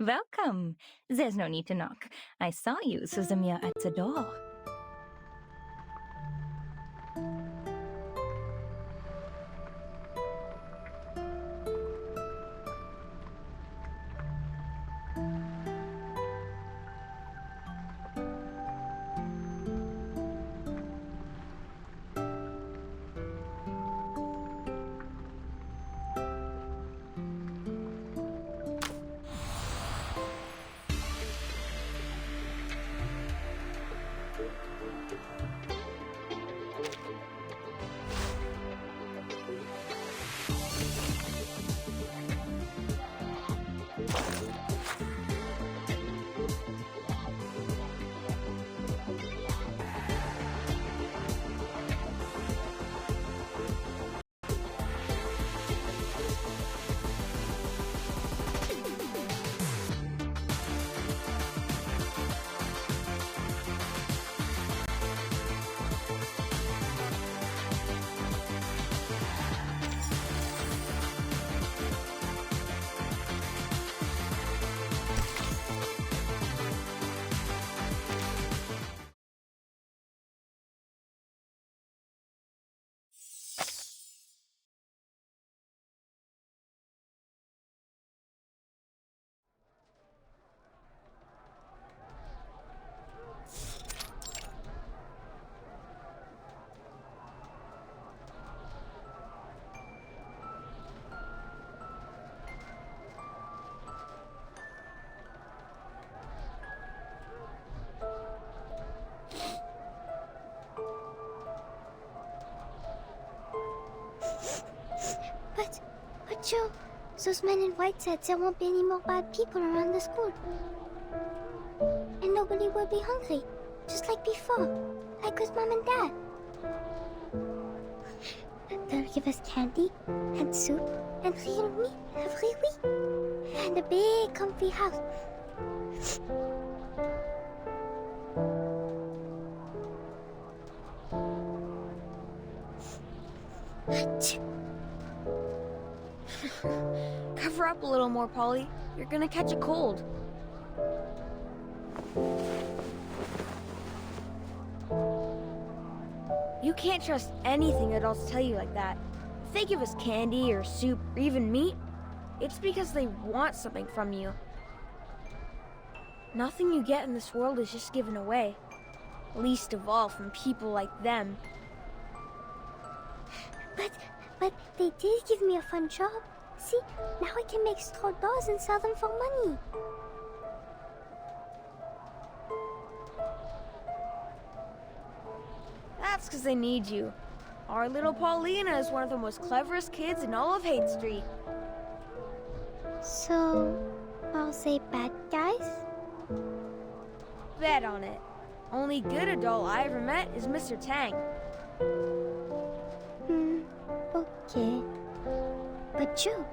Welcome. There's no need to knock. I saw you, Suzumiya, at the door. But Joe, those men in white said there won't be any more bad people around the school. And nobody will be hungry, just like before, like with Mom and Dad. They'll give us candy, and soup, and real meat every week, and a big comfy house. Cover up a little more, Polly. You're gonna catch a cold. You can't trust anything adults tell you like that. If they give us candy or soup or even meat, it's because they want something from you. Nothing you get in this world is just given away. Least of all from people like them. But they did give me a fun job. See, now I can make straw dolls and sell them for money. That's because they need you. Our little Paulina is one of the most cleverest kids in all of Haight Street. So, are they bad guys? Bet on it. Only good adult I ever met is Mr. Tang. Okay. But Joe,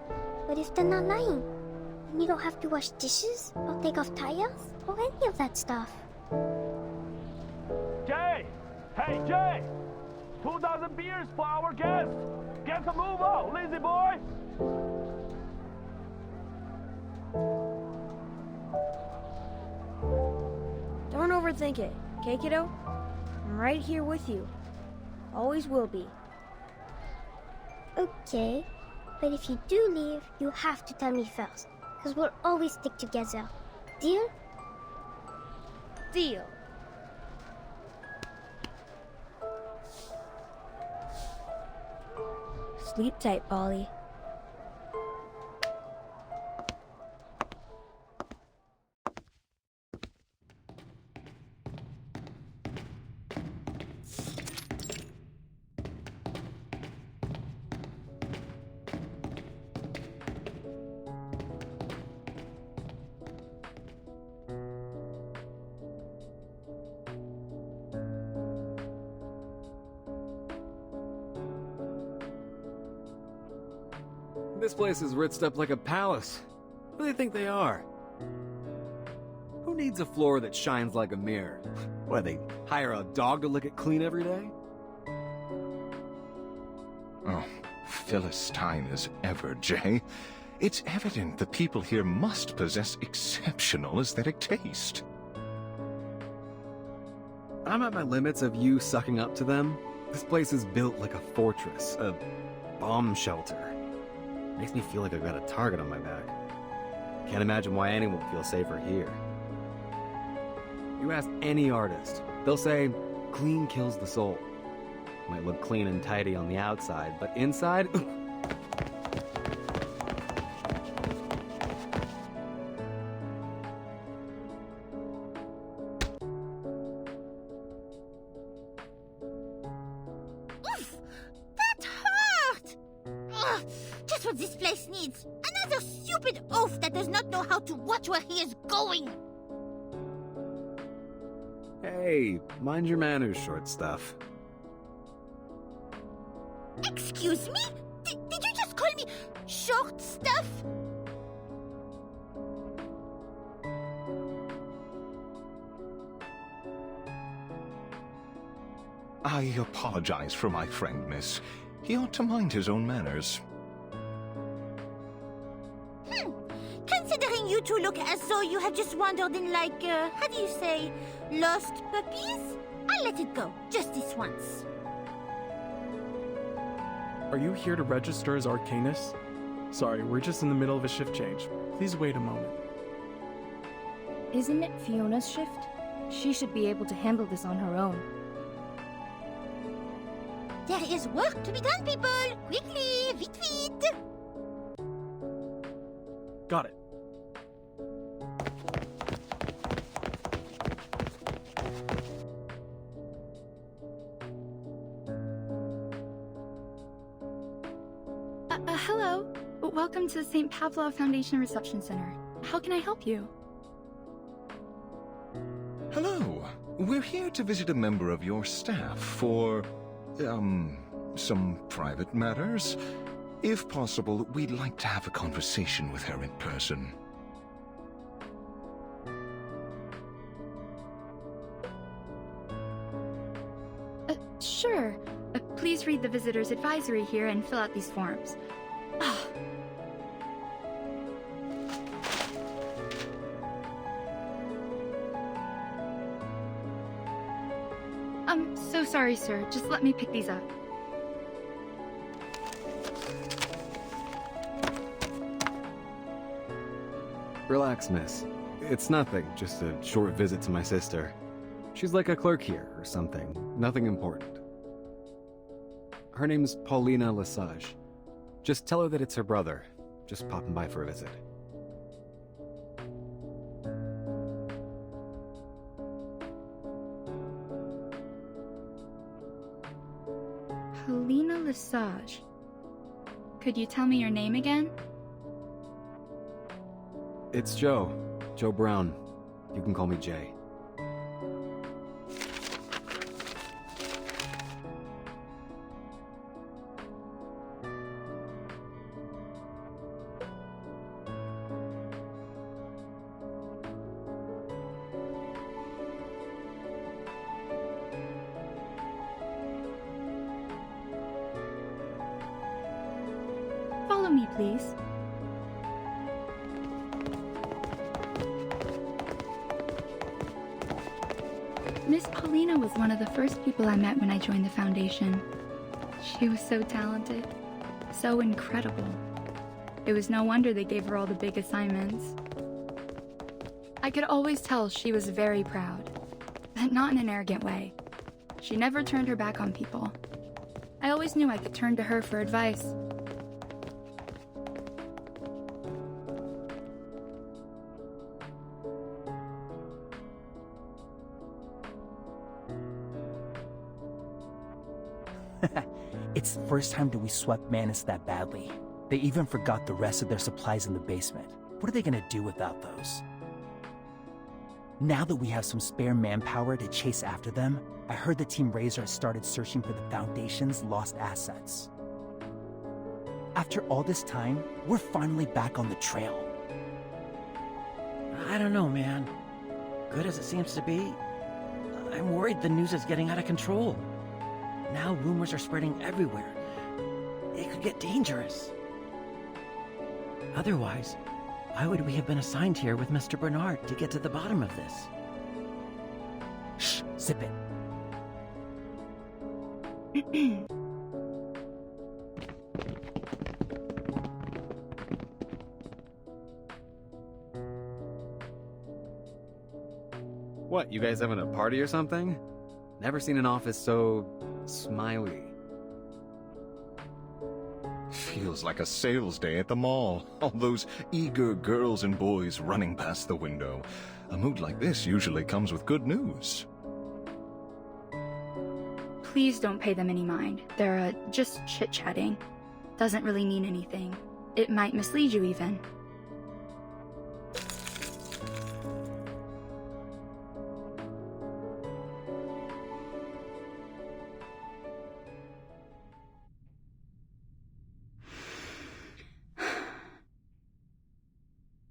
what if they're not lying? And you don't have to wash dishes, or take off tires, or any of that stuff. Jay! Hey, Jay! 2,000 beers for our guest! Get the move on, lazy boy! Don't overthink it, okay, kiddo? I'm right here with you. Always will be. Okay, but if you do leave, you have to tell me first, because we'll always stick together. Deal? Deal. Sleep tight, Polly. This place is ritzed up like a palace. Who do they think they are? Who needs a floor that shines like a mirror? What, they hire a dog to lick it clean every day? Oh, Philistine as ever, Jay. It's evident the people here must possess exceptional aesthetic taste. I'm at my limits of you sucking up to them. This place is built like a fortress, a bomb shelter. Makes me feel like I've got a target on my back. Can't imagine why anyone would feel safer here. You ask any artist, they'll say, clean kills the soul. Might look clean and tidy on the outside, but inside... Oof! That hurt! Ugh, just what this place needs. Another stupid oaf that does not know how to watch where he is going. Hey, mind your manners, short stuff. Excuse me? Did you just call me short stuff? I apologize for my friend, miss. He ought to mind his own manners. Considering you two look as though you have just wandered in like, how do you say, lost puppies? I'll let it go, just this once. Are you here to register as Arcanus? Sorry, we're just in the middle of a shift change. Please wait a moment. Isn't it Fiona's shift? She should be able to handle this on her own. There is work to be done, people! Quickly, vite vite! Got it. Hello. Welcome to the St. Pavlov Foundation Reception Center. How can I help you? Hello. We're here to visit a member of your staff for, some private matters. If possible, we'd like to have a conversation with her in person. Sure. Please read the visitor's advisory here and fill out these forms. I'm so sorry, sir. Just let me pick these up. Relax, miss. It's nothing, just a short visit to my sister. She's like a clerk here, or something. Nothing important. Her name's Paulina Lesage. Just tell her that it's her brother. Just popping by for a visit. Paulina Lesage. Could you tell me your name again? It's Joe. Joe Brown. You can call me Jay. Follow me, please. Miss Paulina was one of the first people I met when I joined the Foundation. She was so talented, so incredible. It was no wonder they gave her all the big assignments. I could always tell she was very proud, but not in an arrogant way. She never turned her back on people. I always knew I could turn to her for advice. It's the first time that we swept Manus that badly. They even forgot the rest of their supplies in the basement. What are they gonna do without those? Now that we have some spare manpower to chase after them, I heard the Team Razor has started searching for the Foundation's lost assets. After all this time, we're finally back on the trail. I don't know, man. Good as it seems to be, I'm worried the news is getting out of control. Now rumors are spreading everywhere. It could get dangerous. Otherwise, why would we have been assigned here with Mr. Bernard to get to the bottom of this? Shh, sip it. What, you guys having a party or something? Never seen an office so smiley. Feels like a sales day at the mall. All those eager girls and boys running past the window. A mood like this usually comes with good news. Please don't pay them any mind. They're just chit-chatting. Doesn't really mean anything. It might mislead you even.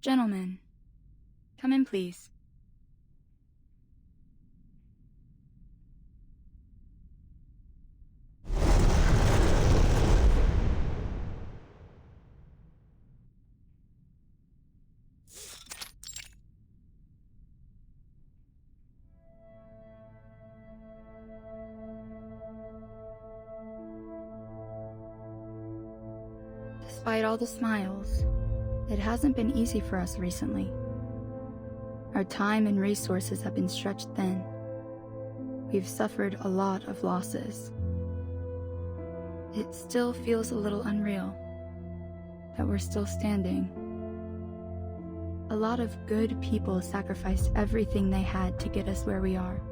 Gentlemen, come in, please. Despite all the smiles, it hasn't been easy for us recently. Our time and resources have been stretched thin. We've suffered a lot of losses. It still feels a little unreal that we're still standing. A lot of good people sacrificed everything they had to get us where we are.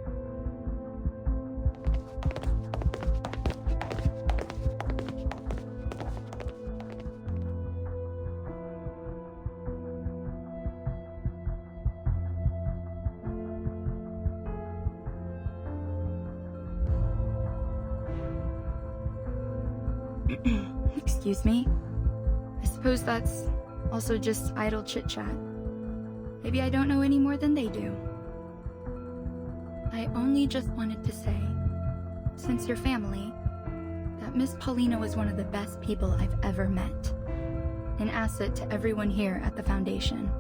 Excuse me? I suppose that's also just idle chit-chat. Maybe I don't know any more than they do. I only just wanted to say, since you're family, that Miss Paulina was one of the best people I've ever met. An asset to everyone here at the Foundation.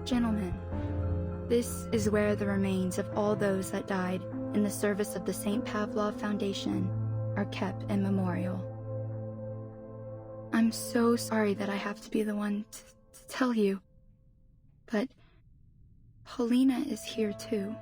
Gentlemen, this is where the remains of all those that died in the service of the St. Pavlov Foundation are kept in memorial. I'm so sorry that I have to be the one to tell you, but Paulina is here too.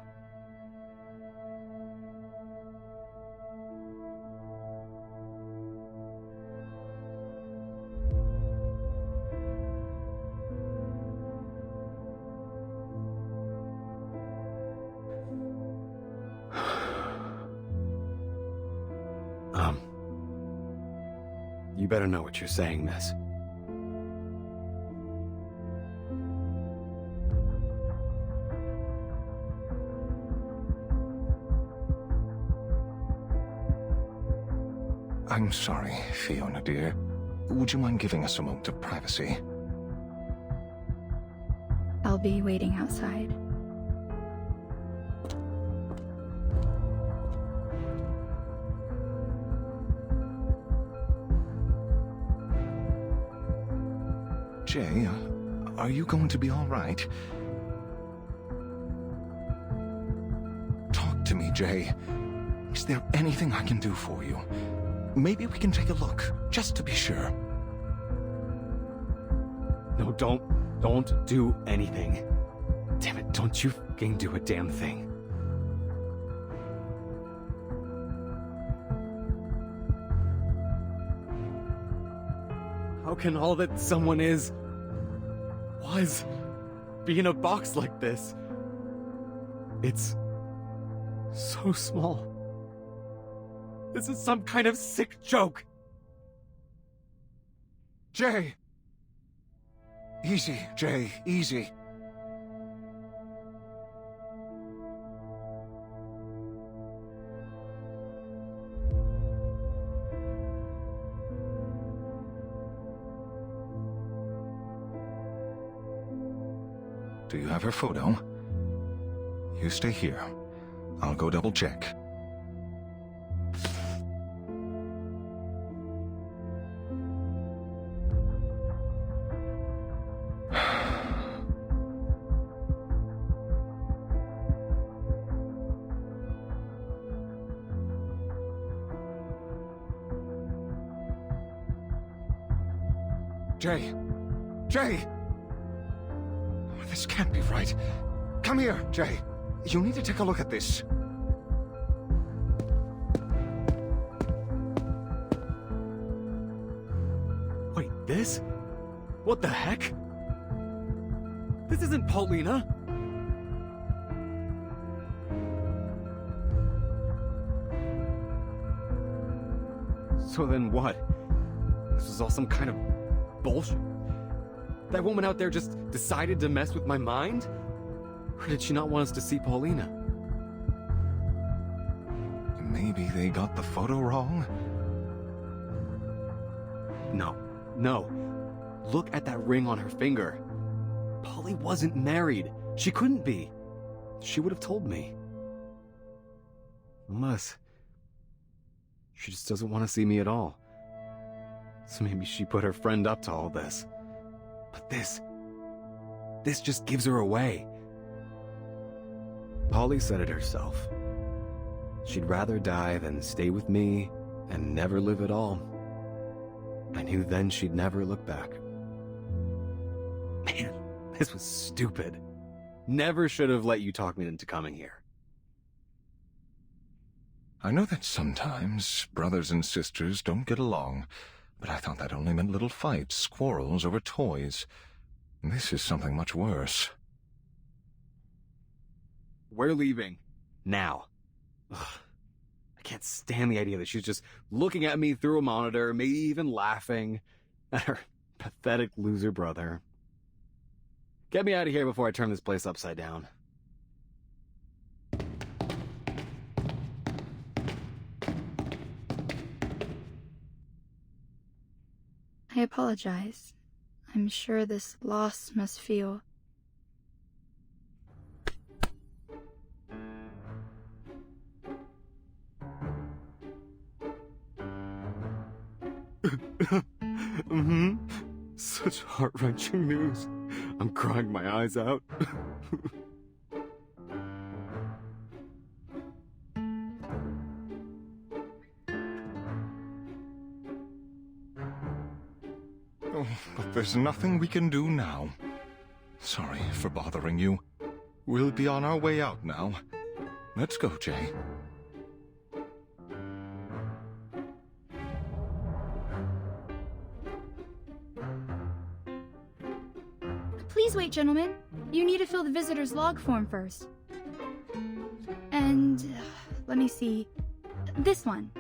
You better know what you're saying, miss. I'm sorry, Fiona dear. Would you mind giving us a moment of privacy? I'll be waiting outside. Jay, are you going to be all right? Talk to me, Jay. Is there anything I can do for you? Maybe we can take a look, just to be sure. No, don't do anything. Damn it, don't you fucking do a damn thing. How can all that someone was, be in a box like this? It's so small. This is some kind of sick joke. Jay! Easy, Jay, easy. Do you have her photo? You stay here. I'll go double check. Jay! Jay! Oh, this can't be right. Come here, Jay. You need to take a look at this. Wait, this? What the heck? This isn't Paulina! So then what? This was all some kind of bullshit? That woman out there just decided to mess with my mind? Or did she not want us to see Paulina? Maybe they got the photo wrong? No. Look at that ring on her finger. Polly wasn't married. She couldn't be. She would have told me. Unless she just doesn't want to see me at all. So maybe she put her friend up to all this. But this just gives her away. Polly said it herself. She'd rather die than stay with me and never live at all. I knew then she'd never look back. Man, this was stupid. Never should have let you talk me into coming here. I know that sometimes brothers and sisters don't get along, but I thought that only meant little fights, quarrels over toys. This is something much worse. We're leaving. Now. Ugh. I can't stand the idea that she's just looking at me through a monitor, maybe even laughing at her pathetic loser brother. Get me out of here before I turn this place upside down. I apologize. I'm sure this loss must feel... Such heart-wrenching news. I'm crying my eyes out. Oh, but there's nothing we can do now. Sorry for bothering you. We'll be on our way out now. Let's go, Jay. Please wait, gentlemen. You need to fill the visitor's log form first. And... let me see... this one.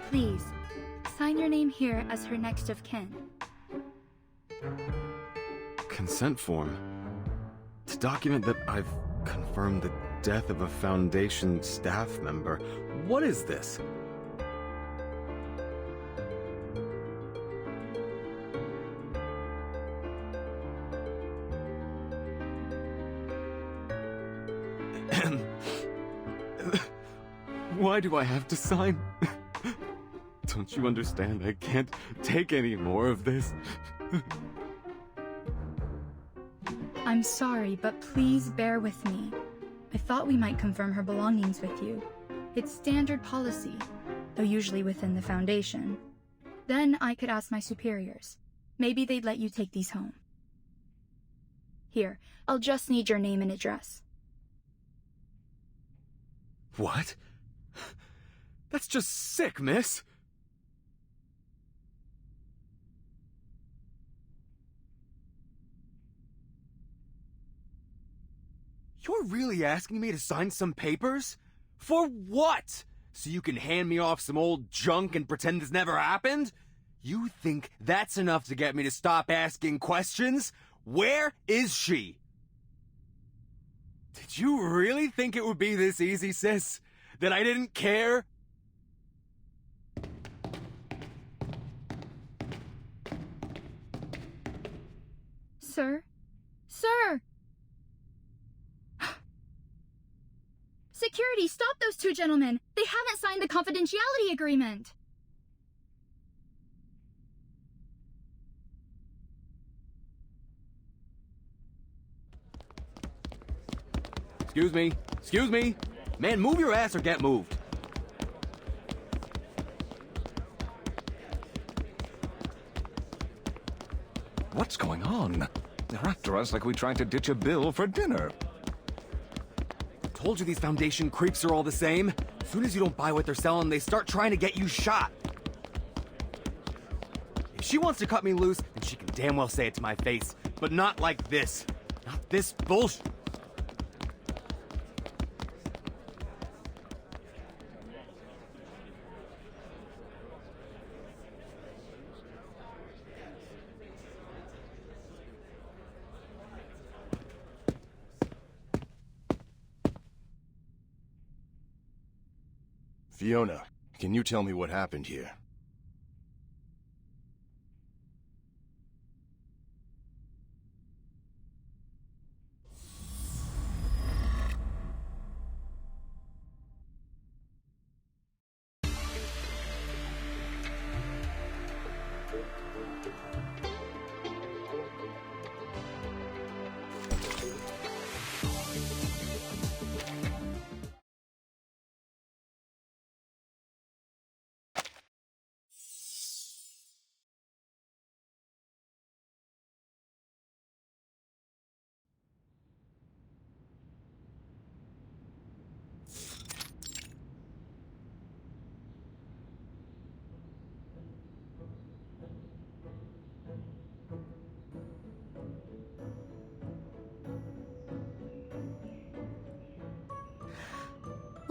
Please, sign your name here as her next of kin. Consent form. To document that I've confirmed the death of a Foundation staff member. What is this? Why do I have to sign? Don't you understand? I can't take any more of this. I'm sorry, but please bear with me. I thought we might confirm her belongings with you. It's standard policy, though usually within the Foundation. Then I could ask my superiors. Maybe they'd let you take these home. Here, I'll just need your name and address. What? That's just sick, miss. You're really asking me to sign some papers? For what? So you can hand me off some old junk and pretend this never happened? You think that's enough to get me to stop asking questions? Where is she? Did you really think it would be this easy, sis? That I didn't care? Sir? Sir! Security, stop those two gentlemen! They haven't signed the confidentiality agreement! Excuse me. Excuse me. Man, move your ass or get moved. What's going on? They're after us like we tried to ditch a bill for dinner. Told you these Foundation creeps are all the same. As soon as you don't buy what they're selling, they start trying to get you shot. If she wants to cut me loose, then she can damn well say it to my face. But not like this. Not this bullshit. Fiona, can you tell me what happened here?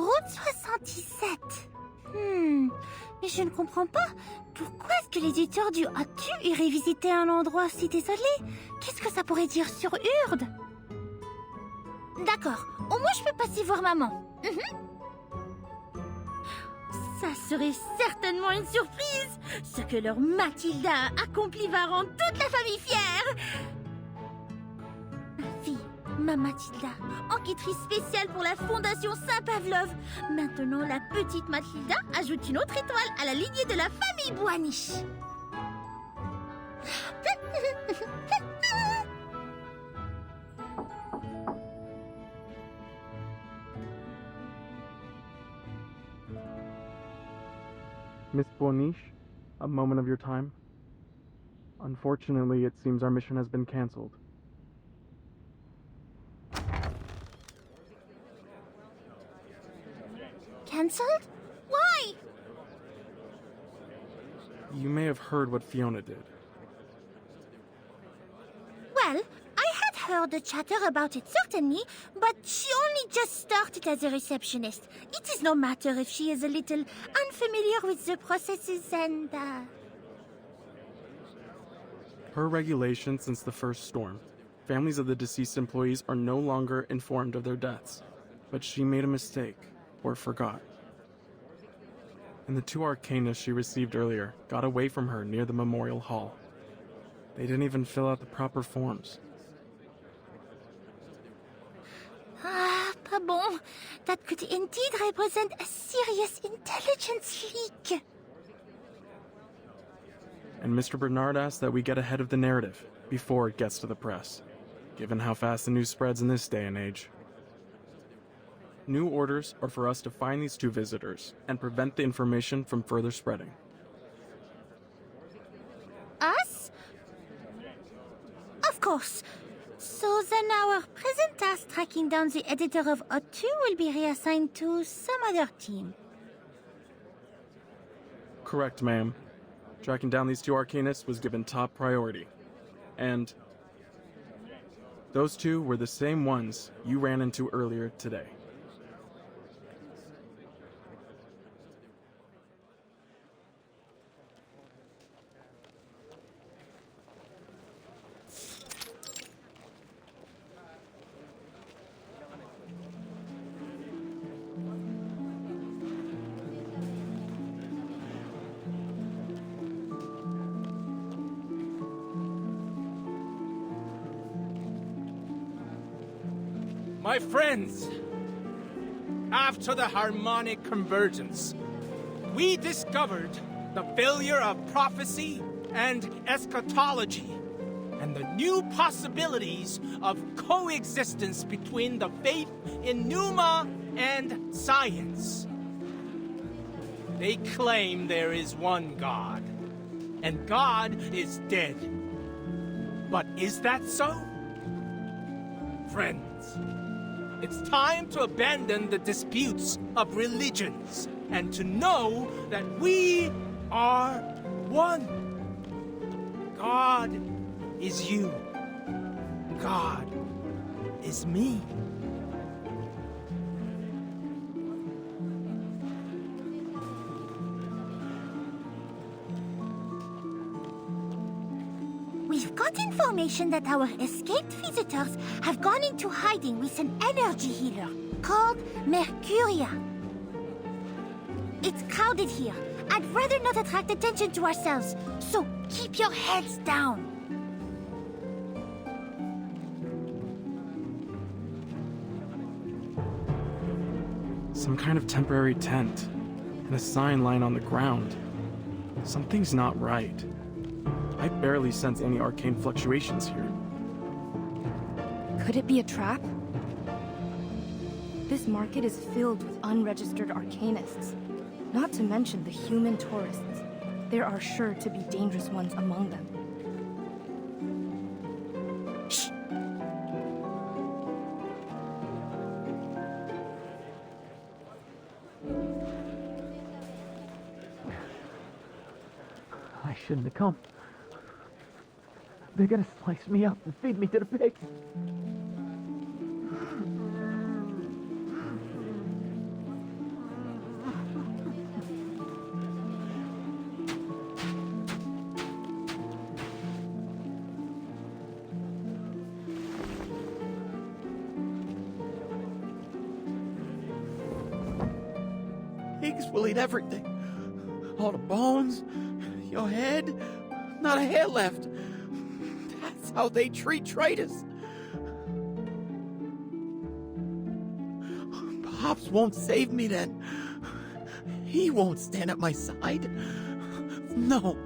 Route 77. Mais je ne comprends pas. Pourquoi est-ce que l'éditeur du Hatu irait visiter un endroit si désolé? Qu'est-ce que ça pourrait dire sur Urde? D'accord, au moins je peux passer voir maman. Ça serait certainement une surprise. Ce que leur Mathilda a accompli va rendre toute la famille fière. Ma fille, ma Mathilda, enquêtrice spéciale pour la Fondation Saint-Pavlov. Maintenant, la petite Mathilda ajoute une autre étoile à la lignée de la famille Boaniche. Miss Boniche, a moment of your time? Unfortunately, it seems our mission has been cancelled. Cancelled? Why? You may have heard what Fiona did. Well, I had heard the chatter about it certainly, but she only just started as a receptionist. It is no matter if she is a little unfamiliar with the processes and, Per regulation since the first storm, families of the deceased employees are no longer informed of their deaths. But she made a mistake, or forgot. And the two arcanists she received earlier got away from her near the memorial hall. They didn't even fill out the proper forms. Pas bon. That could indeed represent a serious intelligence leak. And Mr. Bernard asked that we get ahead of the narrative before it gets to the press, given how fast the news spreads in this day and age. New orders are for us to find these two visitors and prevent the information from further spreading. Us? Of course. So then our present task tracking down the editor of O2 will be reassigned to some other team. Correct, ma'am. Tracking down these two arcanists was given top priority. And those two were the same ones you ran into earlier today. My friends, after the harmonic convergence, we discovered the failure of prophecy and eschatology, and the new possibilities of coexistence between the faith in Pneuma and science. They claim there is one God, and God is dead. But is that so? Friends, it's time to abandon the disputes of religions and to know that we are one. God is you. God is me. We've got information that our escaped visitors have gone into hiding with an energy healer called Mercuria. It's crowded here. I'd rather not attract attention to ourselves, so keep your heads down. Some kind of temporary tent, and a sign lying on the ground. Something's not right. I barely sense any arcane fluctuations here. Could it be a trap? This market is filled with unregistered arcanists, not to mention the human tourists. There are sure to be dangerous ones among them. Shh! I shouldn't have come. They're gonna slice me up and feed me to the pigs. Pigs will eat everything. All the bones, your head, not a hair left. That's how they treat traitors. Pops won't save me then. He won't stand at my side. No.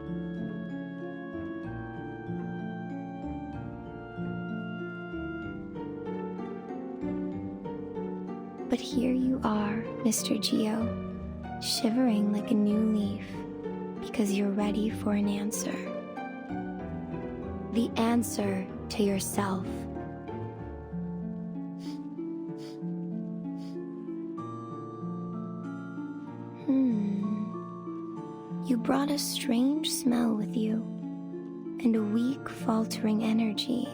But here you are, Mr. Geo, shivering like a new leaf, because you're ready for an answer. The answer to yourself. You brought a strange smell with you, and a weak, faltering energy,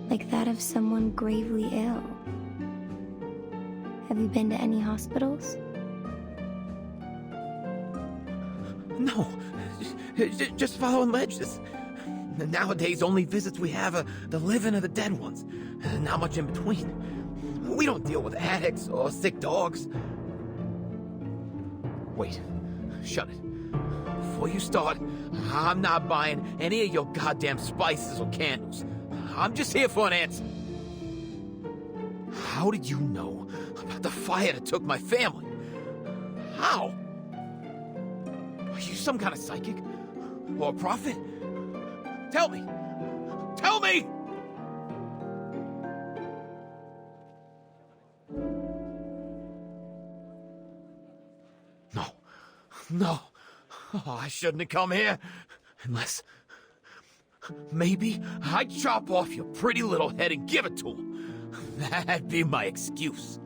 like that of someone gravely ill. Have you been to any hospitals? No, just following ledges. Nowadays, only visits we have are the living or the dead ones. Not much in between. We don't deal with addicts or sick dogs. Wait, shut it. Before you start, I'm not buying any of your goddamn spices or candles. I'm just here for an answer. How did you know about the fire that took my family? How? Are you some kind of psychic? Or a prophet? Tell me! Tell me! No. No. Oh, I shouldn't have come here. Unless... maybe I'd chop off your pretty little head and give it to him. That'd be my excuse.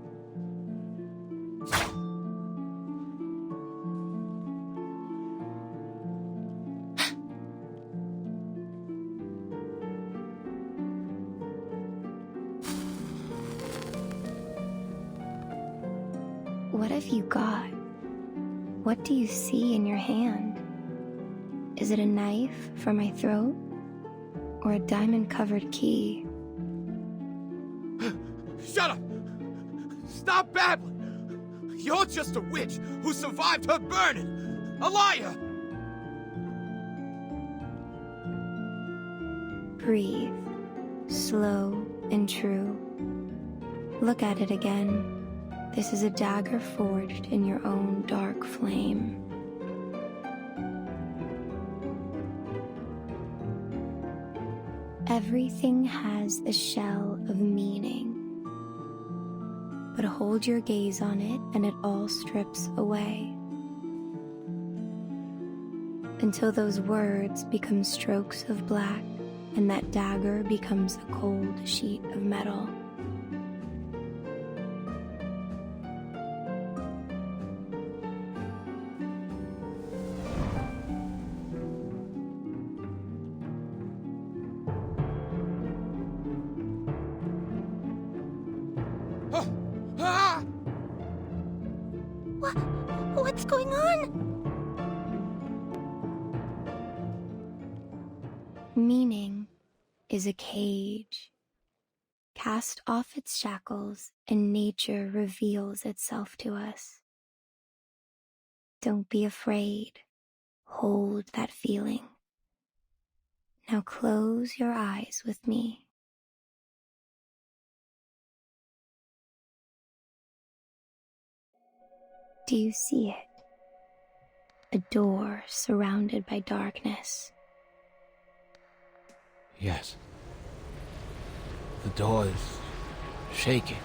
What have you got? What do you see in your hand? Is it a knife for my throat? Or a diamond-covered key? Shut up! Stop babbling! You're just a witch who survived her burning! A liar! Breathe, slow and true. Look at it again. This is a dagger forged in your own dark flame. Everything has a shell of meaning. But hold your gaze on it and it all strips away. Until those words become strokes of black and that dagger becomes a cold sheet of metal. What's going on? Meaning is a cage. Cast off its shackles and nature reveals itself to us. Don't be afraid. Hold that feeling. Now close your eyes with me. Do you see it? A door surrounded by darkness. Yes. The door is shaking.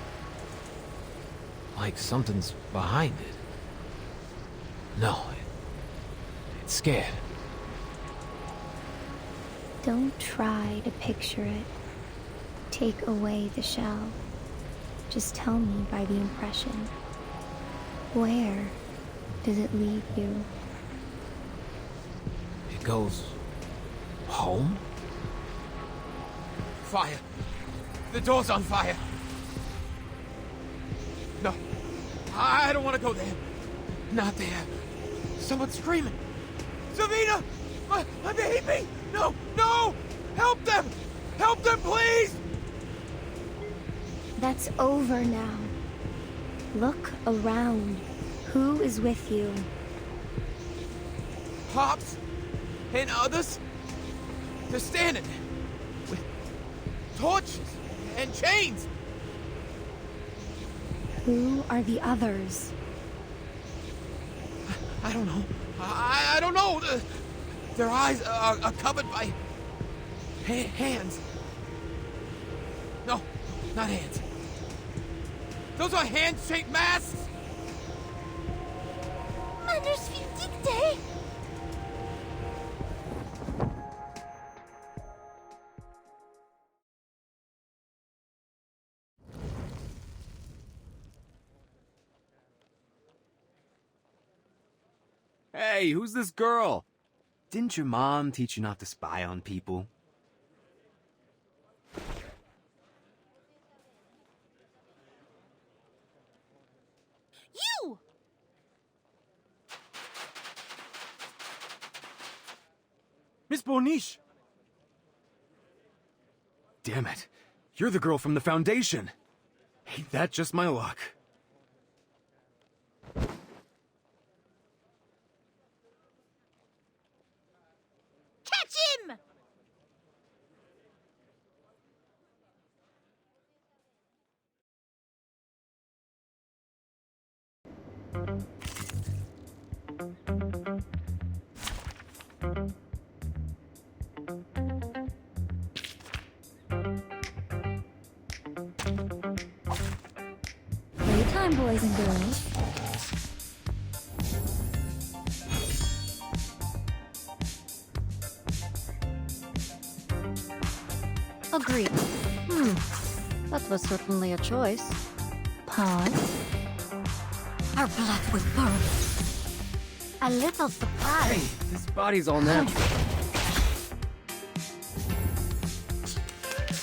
Like something's behind it. No, it's scared. Don't try to picture it. Take away the shell. Just tell me by the impression. Where does it lead you? It goes home? Fire! The door's on fire! No, I don't want to go there. Not there. Someone's screaming. Savina! My baby! No, no! Help them! Help them, please! That's over now. Look around. Who is with you? Pops and others. They're standing with torches and chains. Who are the others? I don't know. I don't know. Their eyes are covered by hands. No, not hands. Those are hand-shaped masks! Manners wie dicte! Hey, who's this girl? Didn't your mom teach you not to spy on people? You! Miss Boniche! Damn it. You're the girl from the Foundation. Ain't that just my luck? Catch him! Playtime, boys and girls. Agreed. That was certainly a choice. Pause. Our blood will burn. A little surprise. Hey, this body's all natural.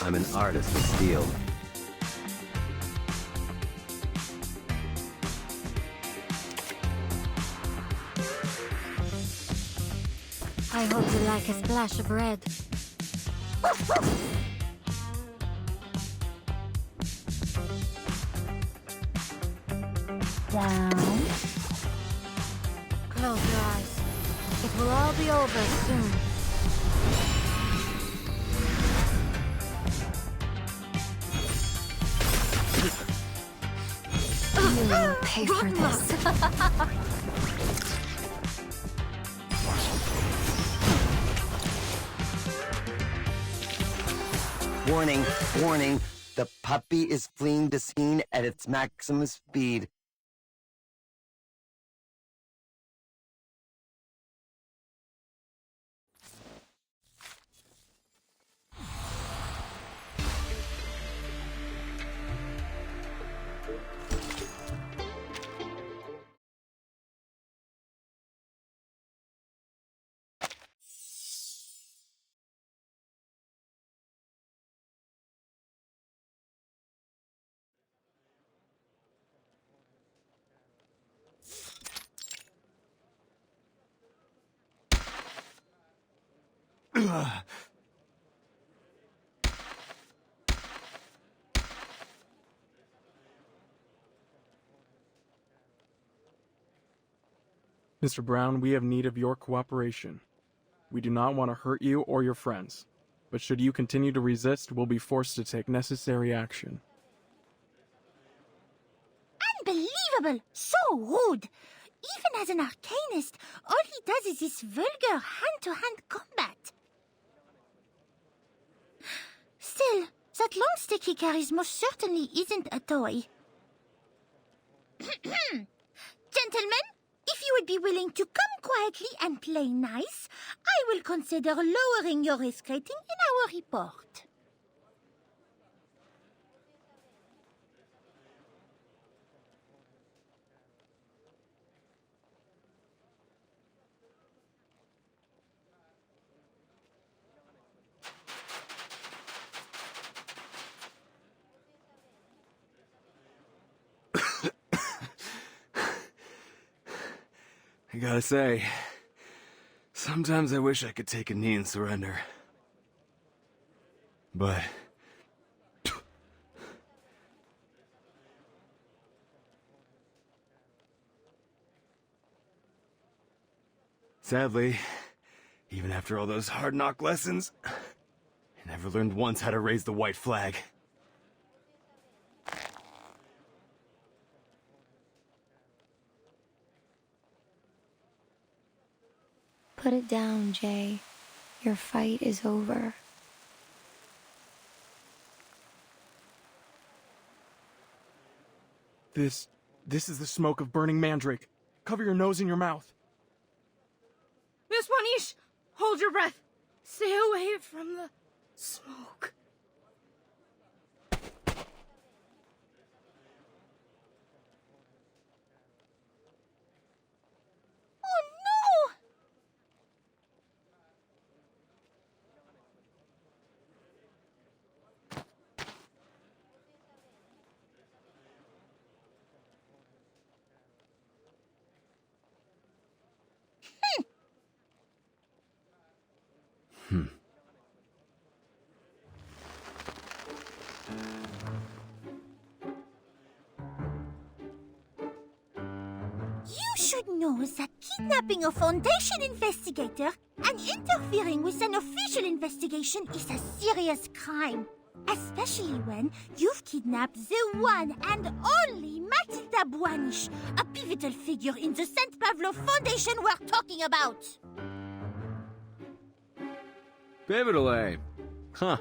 I'm an artist with steel. I hope you like a splash of red. Down. Close your eyes. It will all be over soon. will pay for this. Warning, warning. The puppy is fleeing the scene at its maximum speed. Mr. Brown, we have need of your cooperation. We do not want to hurt you or your friends, but should you continue to resist, we'll be forced to take necessary action. Unbelievable! So rude! Even as an arcanist, all he does is this vulgar hand-to-hand combat. Still, that long stick he carries most certainly isn't a toy. Gentlemen, if you would be willing to come quietly and play nice, I will consider lowering your risk rating in our report. I gotta say, sometimes I wish I could take a knee and surrender. But... sadly, even after all those hard knock lessons, I never learned once how to raise the white flag. Put it down, Jay. Your fight is over. This is the smoke of burning mandrake. Cover your nose and your mouth. Miss Wanish, hold your breath. Stay away from the smoke. You should know that kidnapping a Foundation investigator and interfering with an official investigation is a serious crime. Especially when you've kidnapped the one and only Matilda Buanish, a pivotal figure in the St. Pavlov Foundation we're talking about. Pivotal, eh? Huh.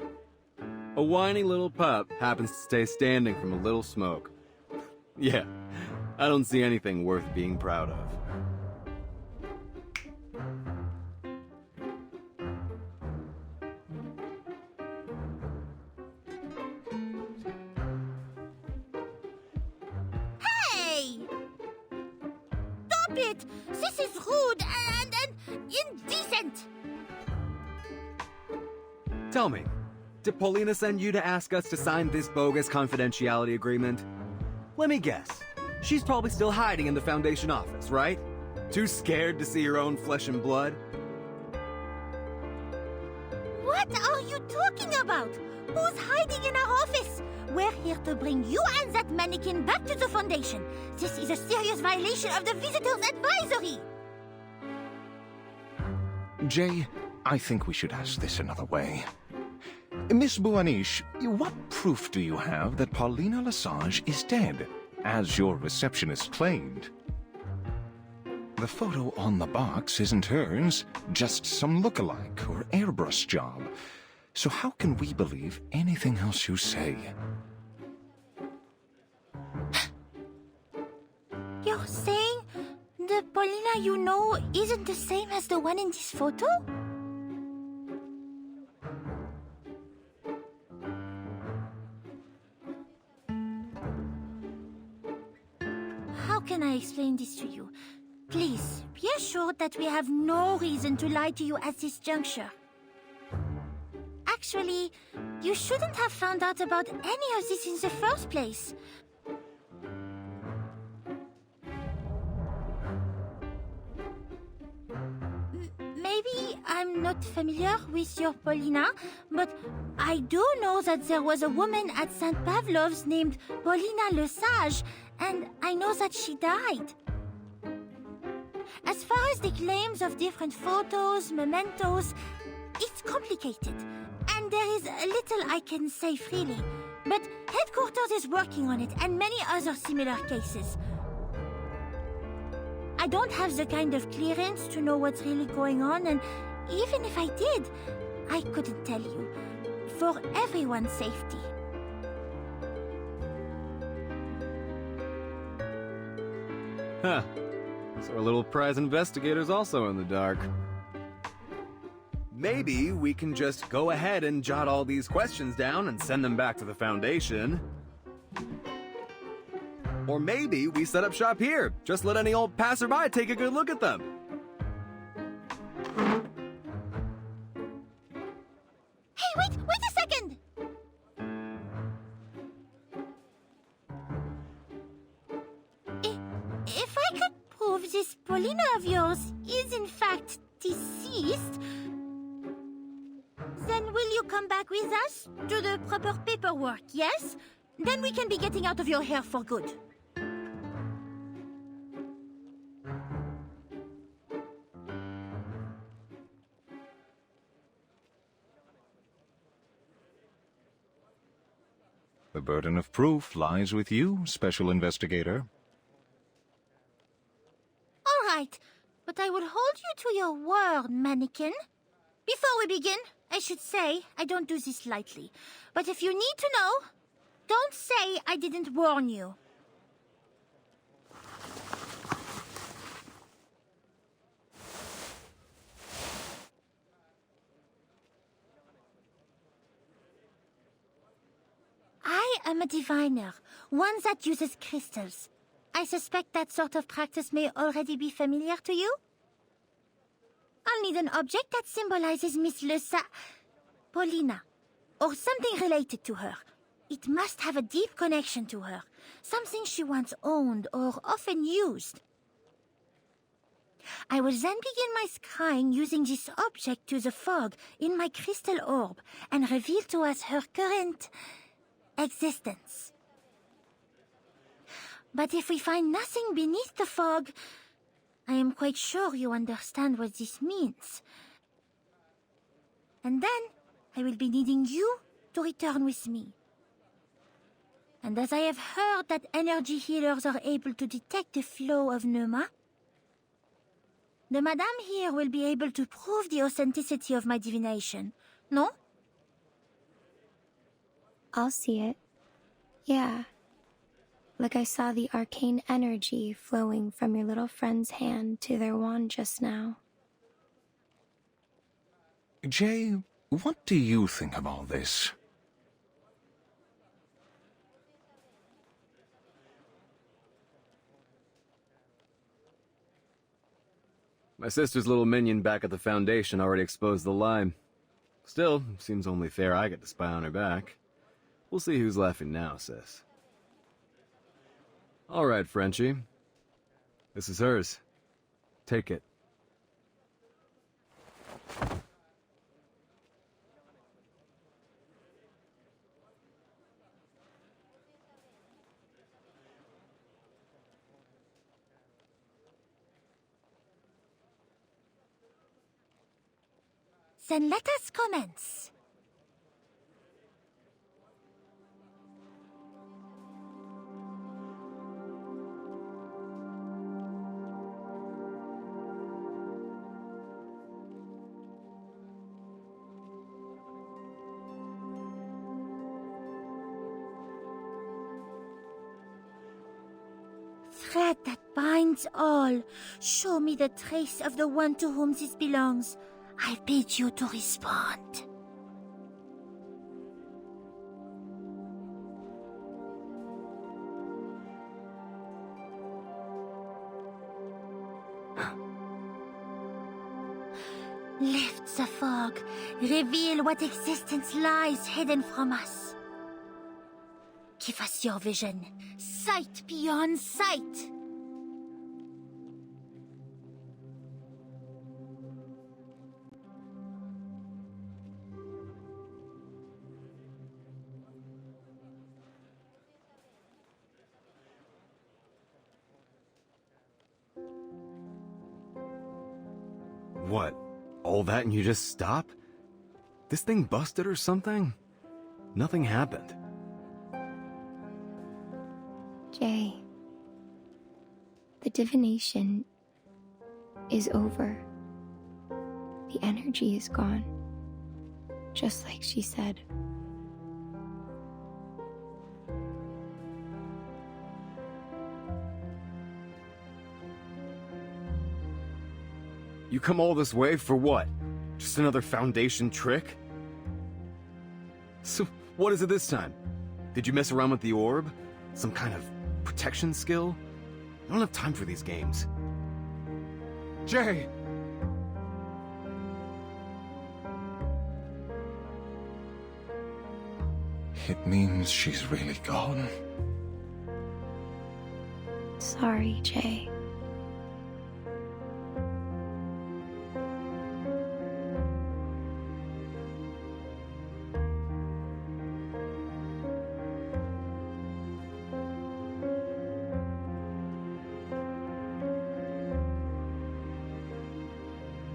A whiny little pup happens to stay standing from a little smoke. Yeah, I don't see anything worth being proud of. Hey! Stop it! This is rude and indecent! Tell me, did Paulina send you to ask us to sign this bogus confidentiality agreement? Let me guess. She's probably still hiding in the Foundation office, right? Too scared to see her own flesh and blood? What are you talking about? Who's hiding in our office? We're here to bring you and that mannequin back to the Foundation. This is a serious violation of the Visitors Advisory. Jay, I think we should ask this another way. Miss Buanish, what proof do you have that Paulina Lesage is dead? as your receptionist claimed. The photo on the box isn't hers, just some look-alike or airbrush job. So how can we believe anything else you say? You're saying the Paulina you know isn't the same as the one in this photo? How can I explain this to you? Please, be assured that we have no reason to lie to you at this juncture. Actually, you shouldn't have found out about any of this in the first place. Maybe I'm not familiar with your Paulina, but I do know that there was a woman at St. Pavlov's named Paulina Lesage, and I know that she died. As far as the claims of different photos, mementos, it's complicated, and there is little I can say freely. But headquarters is working on it, and many other similar cases. I don't have the kind of clearance to know what's really going on, and even if I did, I couldn't tell you. For everyone's safety. Huh. So our little prize investigator's also in the dark. Maybe we can just go ahead and jot all these questions down and send them back to the Foundation. Or maybe we set up shop here. Just let any old passerby take a good look at them. Hey, wait a second! If I could prove this Paulina of yours is in fact deceased, then will you come back with us? Do the proper paperwork, yes? Then we can be getting out of your hair for good. The burden of proof lies with you, Special Investigator. All right, but I will hold you to your word, mannequin. Before we begin, I should say I don't do this lightly. But if you need to know, don't say I didn't warn you. I am a diviner, one that uses crystals. I suspect that sort of practice may already be familiar to you. I'll need an object that symbolizes Miss Paulina, or something related to her. It must have a deep connection to her, something she once owned or often used. I will then begin my scrying using this object to the fog in my crystal orb and reveal to us her current existence. But if we find nothing beneath the fog, I am quite sure you understand what this means. And then I will be needing you to return with me. And as I have heard that energy healers are able to detect the flow of Pneuma, the Madame here will be able to prove the authenticity of my divination, no? I'll see it. Yeah. Like I saw the arcane energy flowing from your little friend's hand to their wand just now. Jay, what do you think of all this? My sister's little minion back at the Foundation already exposed the lie. Still, seems only fair I get to spy on her back. We'll see who's laughing now, sis. All right, Frenchie. This is hers. Take it. Then let us commence. thread that binds all. Show me the trace of the one to whom this belongs. I bid you to respond. Lift the fog. Reveal what existence lies hidden from us. Give us your vision. Sight beyond sight. What? All that and you just stop? This thing busted or something? Nothing happened. Jay, the divination is over. The energy is gone, just like she said. You come all this way for what? Just another Foundation trick? So, what is it this time? Did you mess around with the orb? Some kind of protection skill? I don't have time for these games. Jay! It means she's really gone. Sorry, Jay.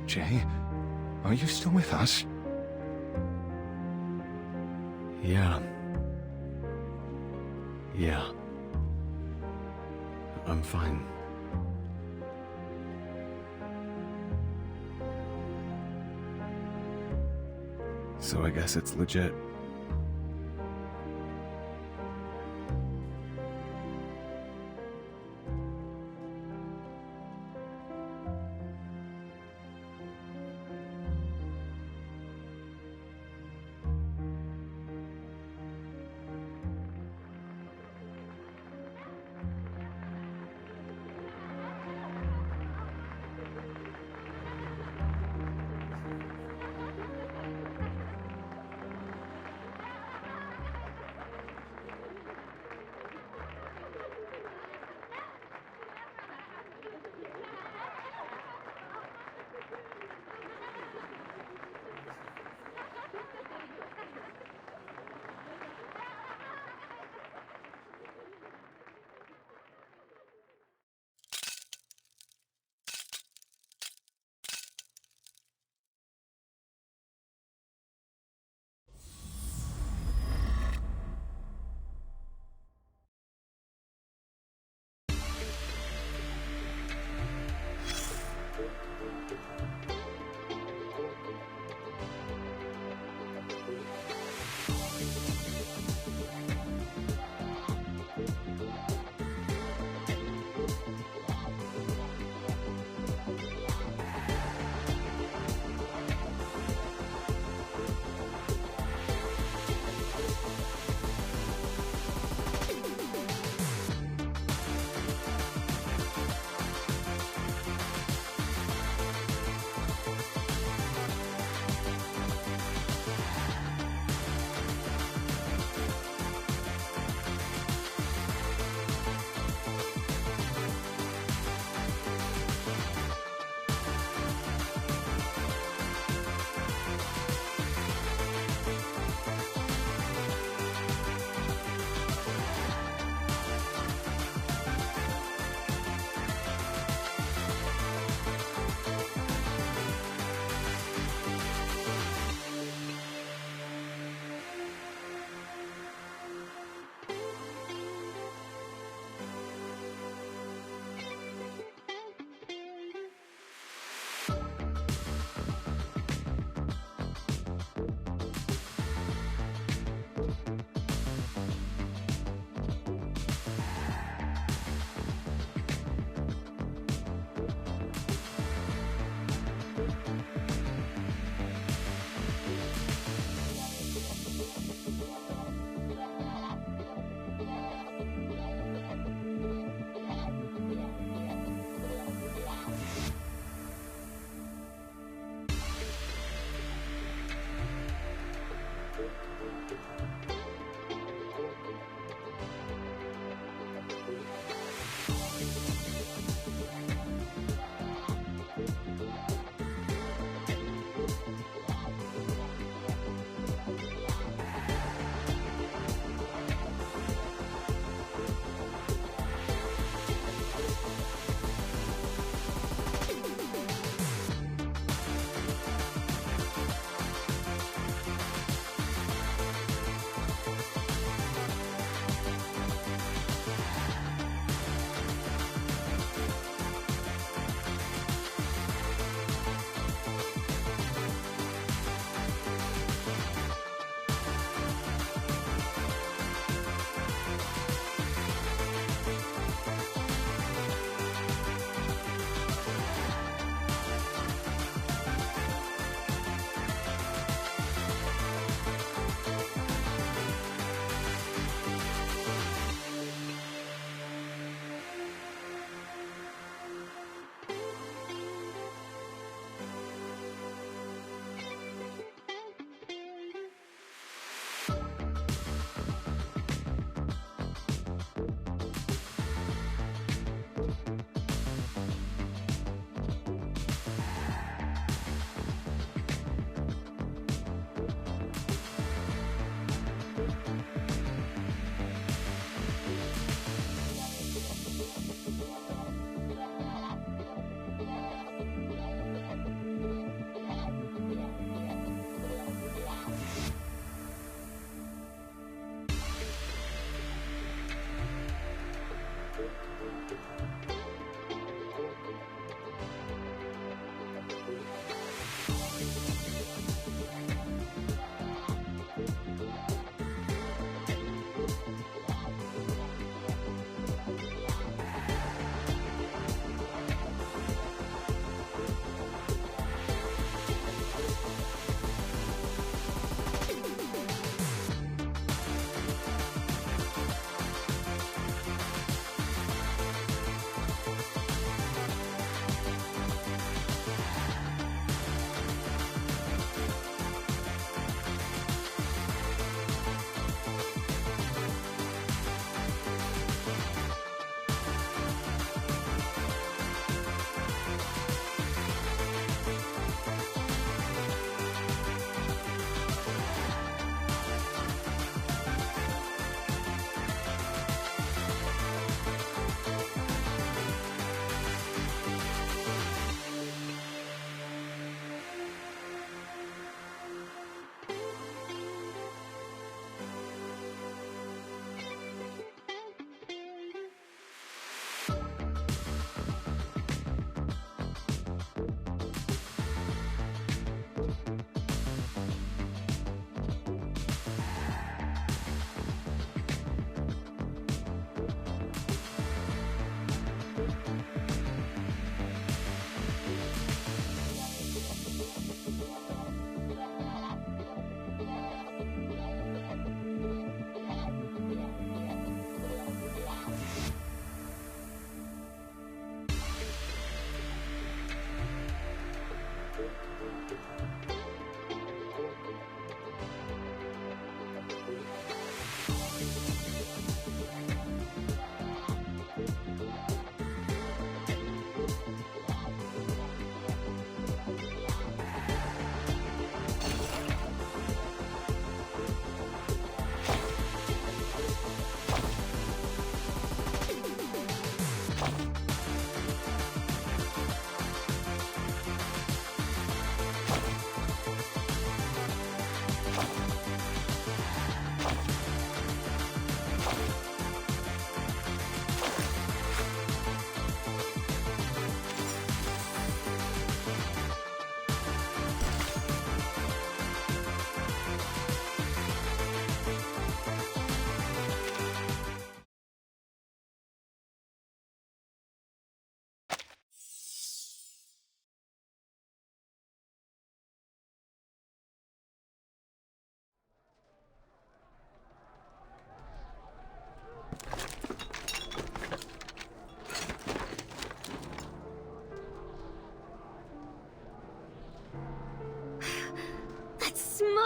Jay, are you still with us? Yeah. Yeah. I'm fine. So I guess it's legit.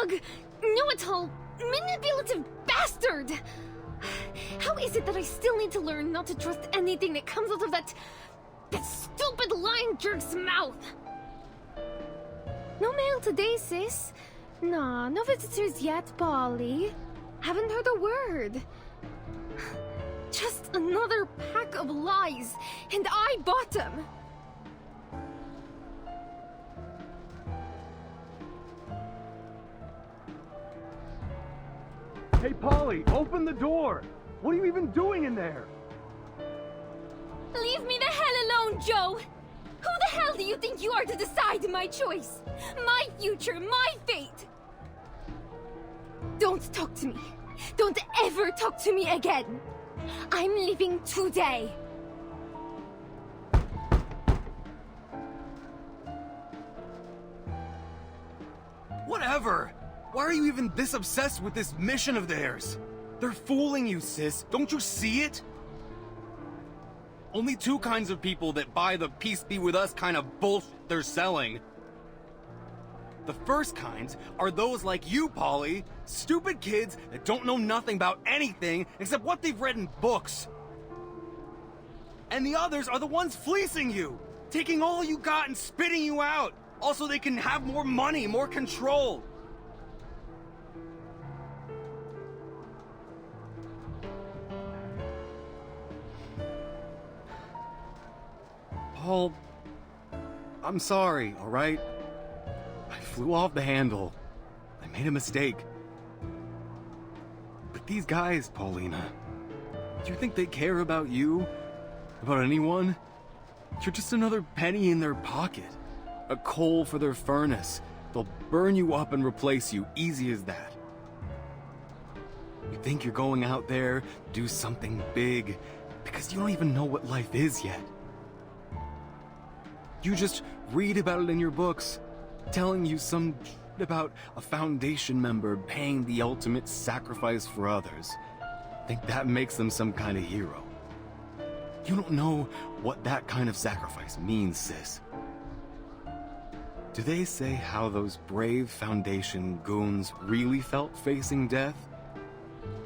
smug, know-it-all, manipulative bastard! How is it that I still need to learn not to trust anything that comes out of that stupid lying jerk's mouth? No mail today, sis. Nah, no visitors yet, Polly. Haven't heard a word. Just another pack of lies, and I bought them. Hey, Polly, open the door! What are you even doing in there? Leave me the hell alone, Joe! Who the hell do you think you are to decide my choice? My future, my fate! Don't talk to me. Don't ever talk to me again. I'm leaving today. Whatever! Why are you even this obsessed with this mission of theirs? They're fooling you, sis. Don't you see it? Only two kinds of people that buy the peace be with us kind of bullshit they're selling. The first kinds are those like you, Polly. Stupid kids that don't know nothing about anything except what they've read in books. And the others are the ones fleecing you, taking all you got and spitting you out. Also, they can have more money, more control. Paul, I'm sorry, all right? I flew off the handle. I made a mistake. But these guys, Paulina, do you think they care about you? About anyone? You're just another penny in their pocket. A coal for their furnace. They'll burn you up and replace you, easy as that. You think you're going out there, do something big, because you don't even know what life is yet. You just read about it in your books, telling you some shit about a Foundation member paying the ultimate sacrifice for others. Think that makes them some kind of hero. You don't know what that kind of sacrifice means, sis. Do they say how those brave Foundation goons really felt facing death?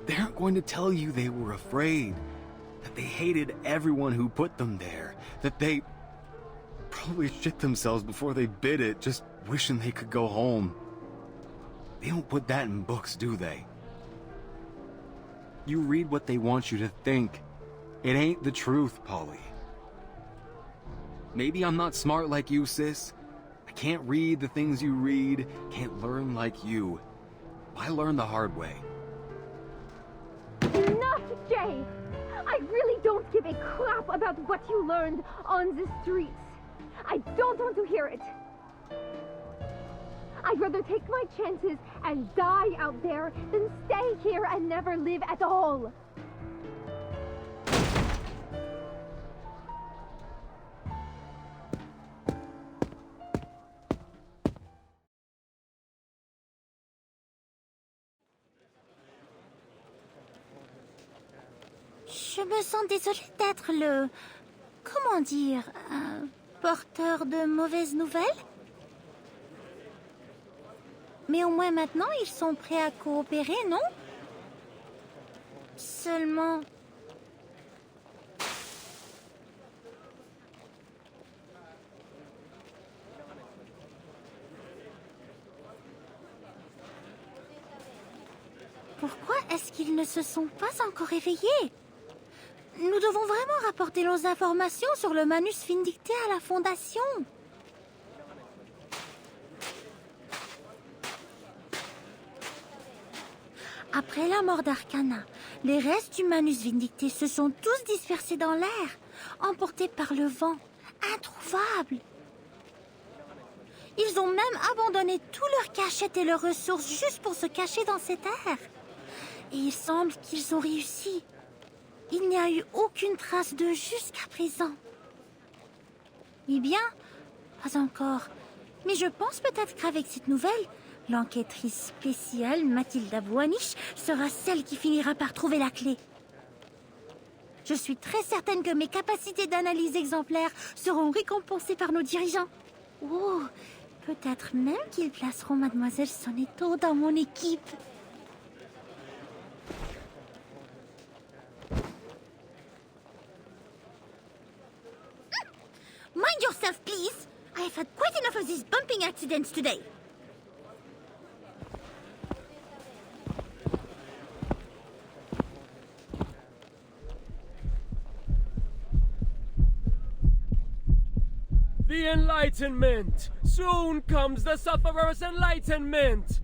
They aren't going to tell you they were afraid, that they hated everyone who put them there, that they probably shit themselves before they bid it, just wishing they could go home. They don't put that in books, do they? You read what they want you to think. It ain't the truth, Polly. Maybe I'm not smart like you, sis. I can't read the things you read, can't learn like you. I learned the hard way. Enough, Jay! I really don't give a crap about what you learned on the streets. I don't want to hear it. I'd rather take my chances and die out there than stay here and never live at all. Je me sens désolée d'être le... Comment dire... porteur de mauvaises nouvelles? Mais au moins maintenant, ils sont prêts à coopérer, non? Seulement... Pourquoi est-ce qu'ils ne se sont pas encore éveillés? Nous devons vraiment rapporter nos informations sur le Manus Vindicte à la Fondation. Après la mort d'Arcana, les restes du Manus Vindicte se sont tous dispersés dans l'air, emportés par le vent, introuvables. Ils ont même abandonné tous leurs cachettes et leurs ressources juste pour se cacher dans cet air. Et il semble qu'ils ont réussi. Il n'y a eu aucune trace d'eux jusqu'à présent. Eh bien, pas encore. Mais je pense peut-être qu'avec cette nouvelle, l'enquêtrice spéciale Mathilda Voynich sera celle qui finira par trouver la clé. Je suis très certaine que mes capacités d'analyse exemplaires seront récompensées par nos dirigeants. Oh, Peut-être même qu'ils placeront Mademoiselle Sonetto dans mon équipe. Mind yourself, please. I have had quite enough of these bumping accidents today. The Enlightenment! Soon comes the Sufferer's Enlightenment!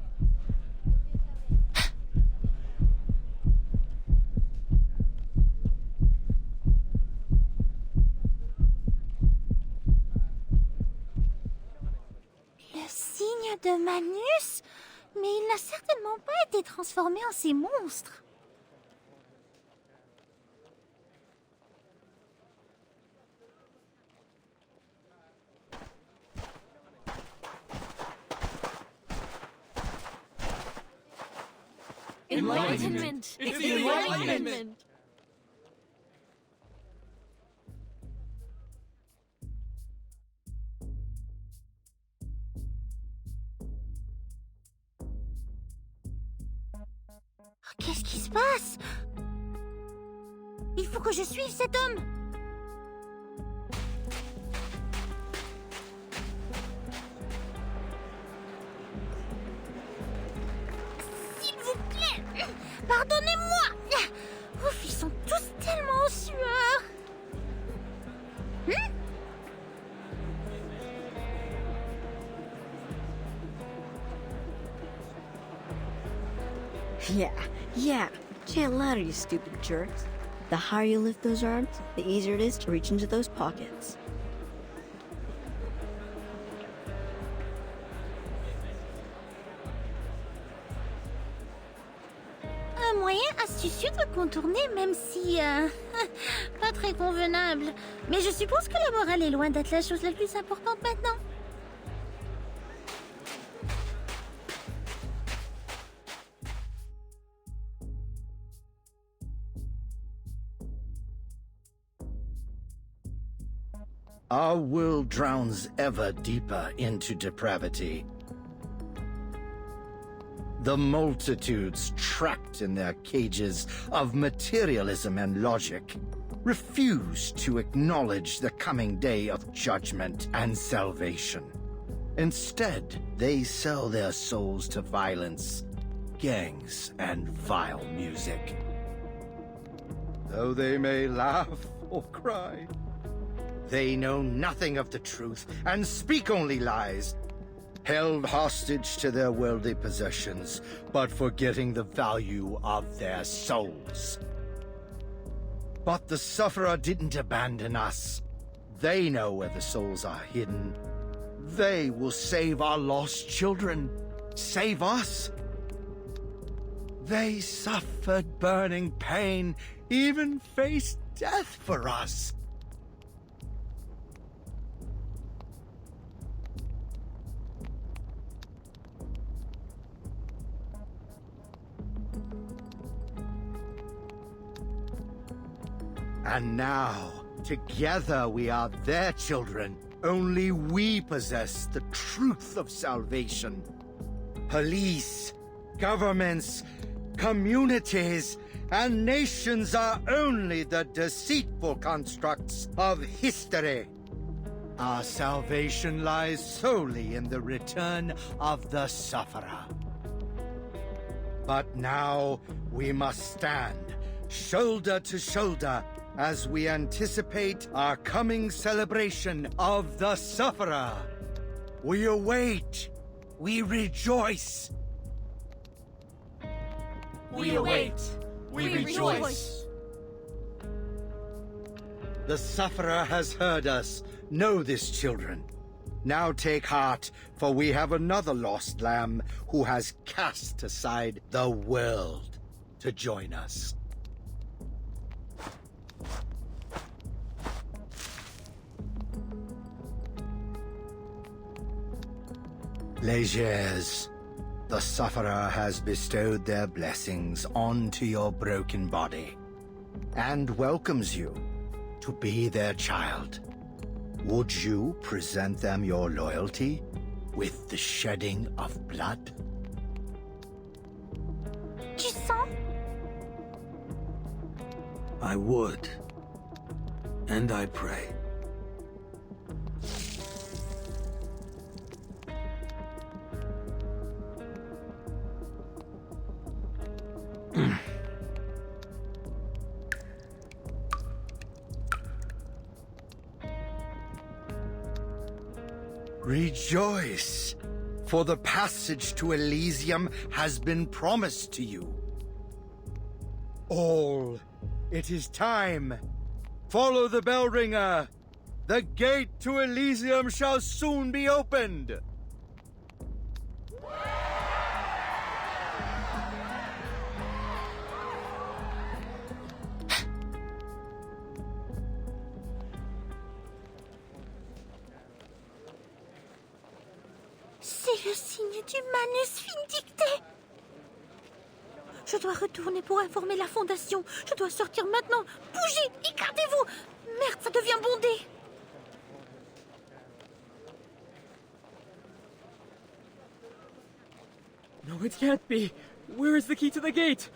Le signe de Manus? Mais il n'a certainement pas été transformé en ces monstres. Enlightenment! It's the Enlightenment! Qu'est-ce qui se passe? Il faut que je suive cet homme. S'il vous plaît, pardonnez-moi. Ouf, ils sont tous tellement en sueur. Yeah. Chant louder, you stupid jerks. The higher you lift those arms, the easier it is to reach into those pockets. Un moyen astucieux de contourner, même si... pas très convenable. Mais je suppose que la morale est loin d'être la chose la plus importante maintenant. Our world drowns ever deeper into depravity. The multitudes trapped in their cages of materialism and logic refuse to acknowledge the coming day of judgment and salvation. Instead, they sell their souls to violence, gangs, and vile music. Though they may laugh or cry, they know nothing of the truth and speak only lies, held hostage to their worldly possessions, but forgetting the value of their souls. But the Sufferer didn't abandon us. They know where the souls are hidden. They will save our lost children, save us. They suffered burning pain, even faced death for us. And now, together we are their children. Only we possess the truth of salvation. Police, governments, communities, and nations are only the deceitful constructs of history. Our salvation lies solely in the return of the Sufferer. But now we must stand, shoulder to shoulder, as we anticipate our coming celebration of the Sufferer. We await. We rejoice. We await. We rejoice. The Sufferer has heard us. Know this, children. Now take heart, for we have another lost lamb who has cast aside the world to join us. Légers, the Sufferer has bestowed their blessings onto your broken body, and welcomes you to be their child. Would you present them your loyalty, with the shedding of blood? Tu sens? I would. And I pray. Rejoice, for the passage to Elysium has been promised to you. All, it is time. Follow the bell ringer. The gate to Elysium shall soon be opened. C'est le signe du Manus Vindicte. Je dois retourner pour informer la Fondation. Je dois sortir maintenant. Bougez, écartez-vous. Merde, ça devient bondé. No, it can't be. Where is the key to the gate?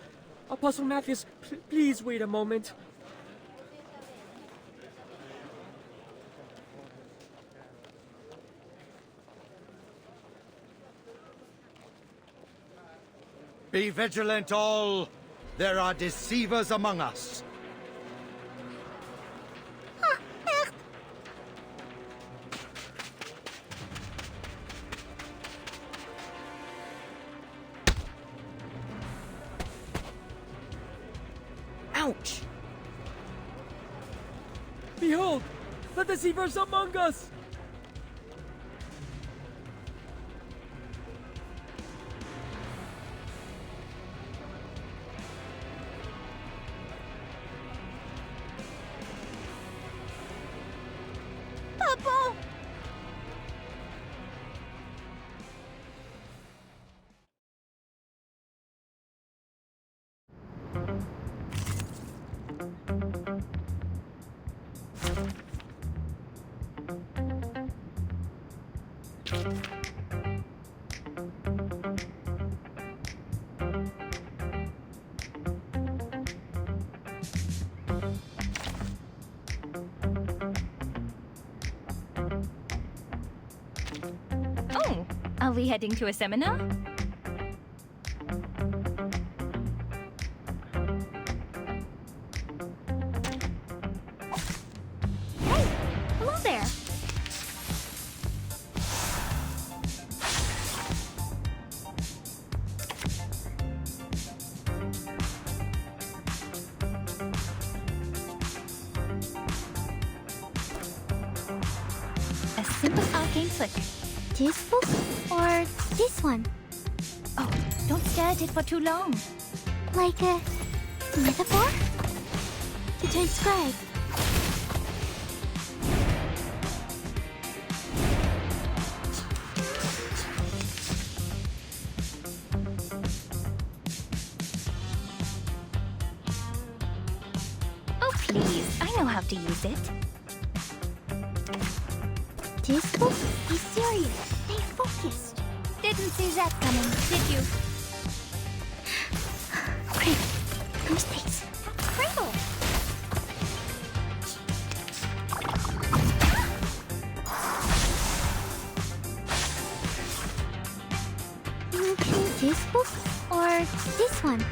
Apostle Matthias, please wait a moment. Be vigilant all. There are deceivers among us. Ah, merde. Ouch! Behold, the deceivers among us! Papa! Oh, are we heading to a seminar? Hey, hello there. A simple arcane flicker. This book or this one? Oh, don't stare at it for too long. Like a metaphor? To transcribe. Oh, please, I know how to use it. This book is serious. Stay focused. Didn't see that coming, did you? Great. No mistakes. Kringle! This book or this one?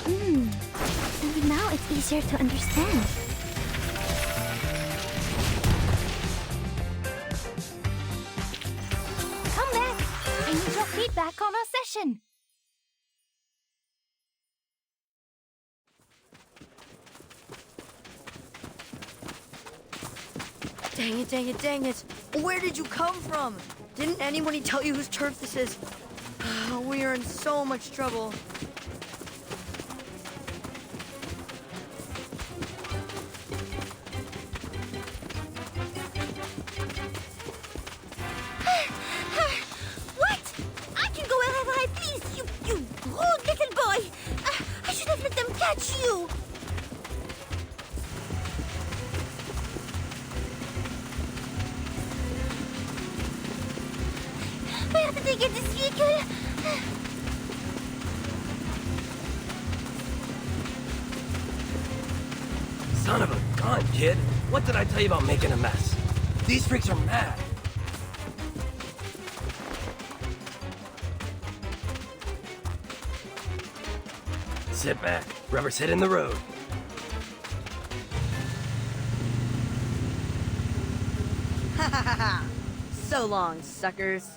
And now it's easier to understand. Come back! I need your feedback on our session. Dang it, dang it, dang it. Where did you come from? Didn't anybody tell you whose turf this is? We are in so much trouble. What? I can go wherever I please, you rude little boy. I should have let them catch you. get this vehicle? Son of a gun, kid. What did I tell you about making a mess? These freaks are mad. Sit back. Rubber's hitting the road. Ha ha ha ha! So long, suckers.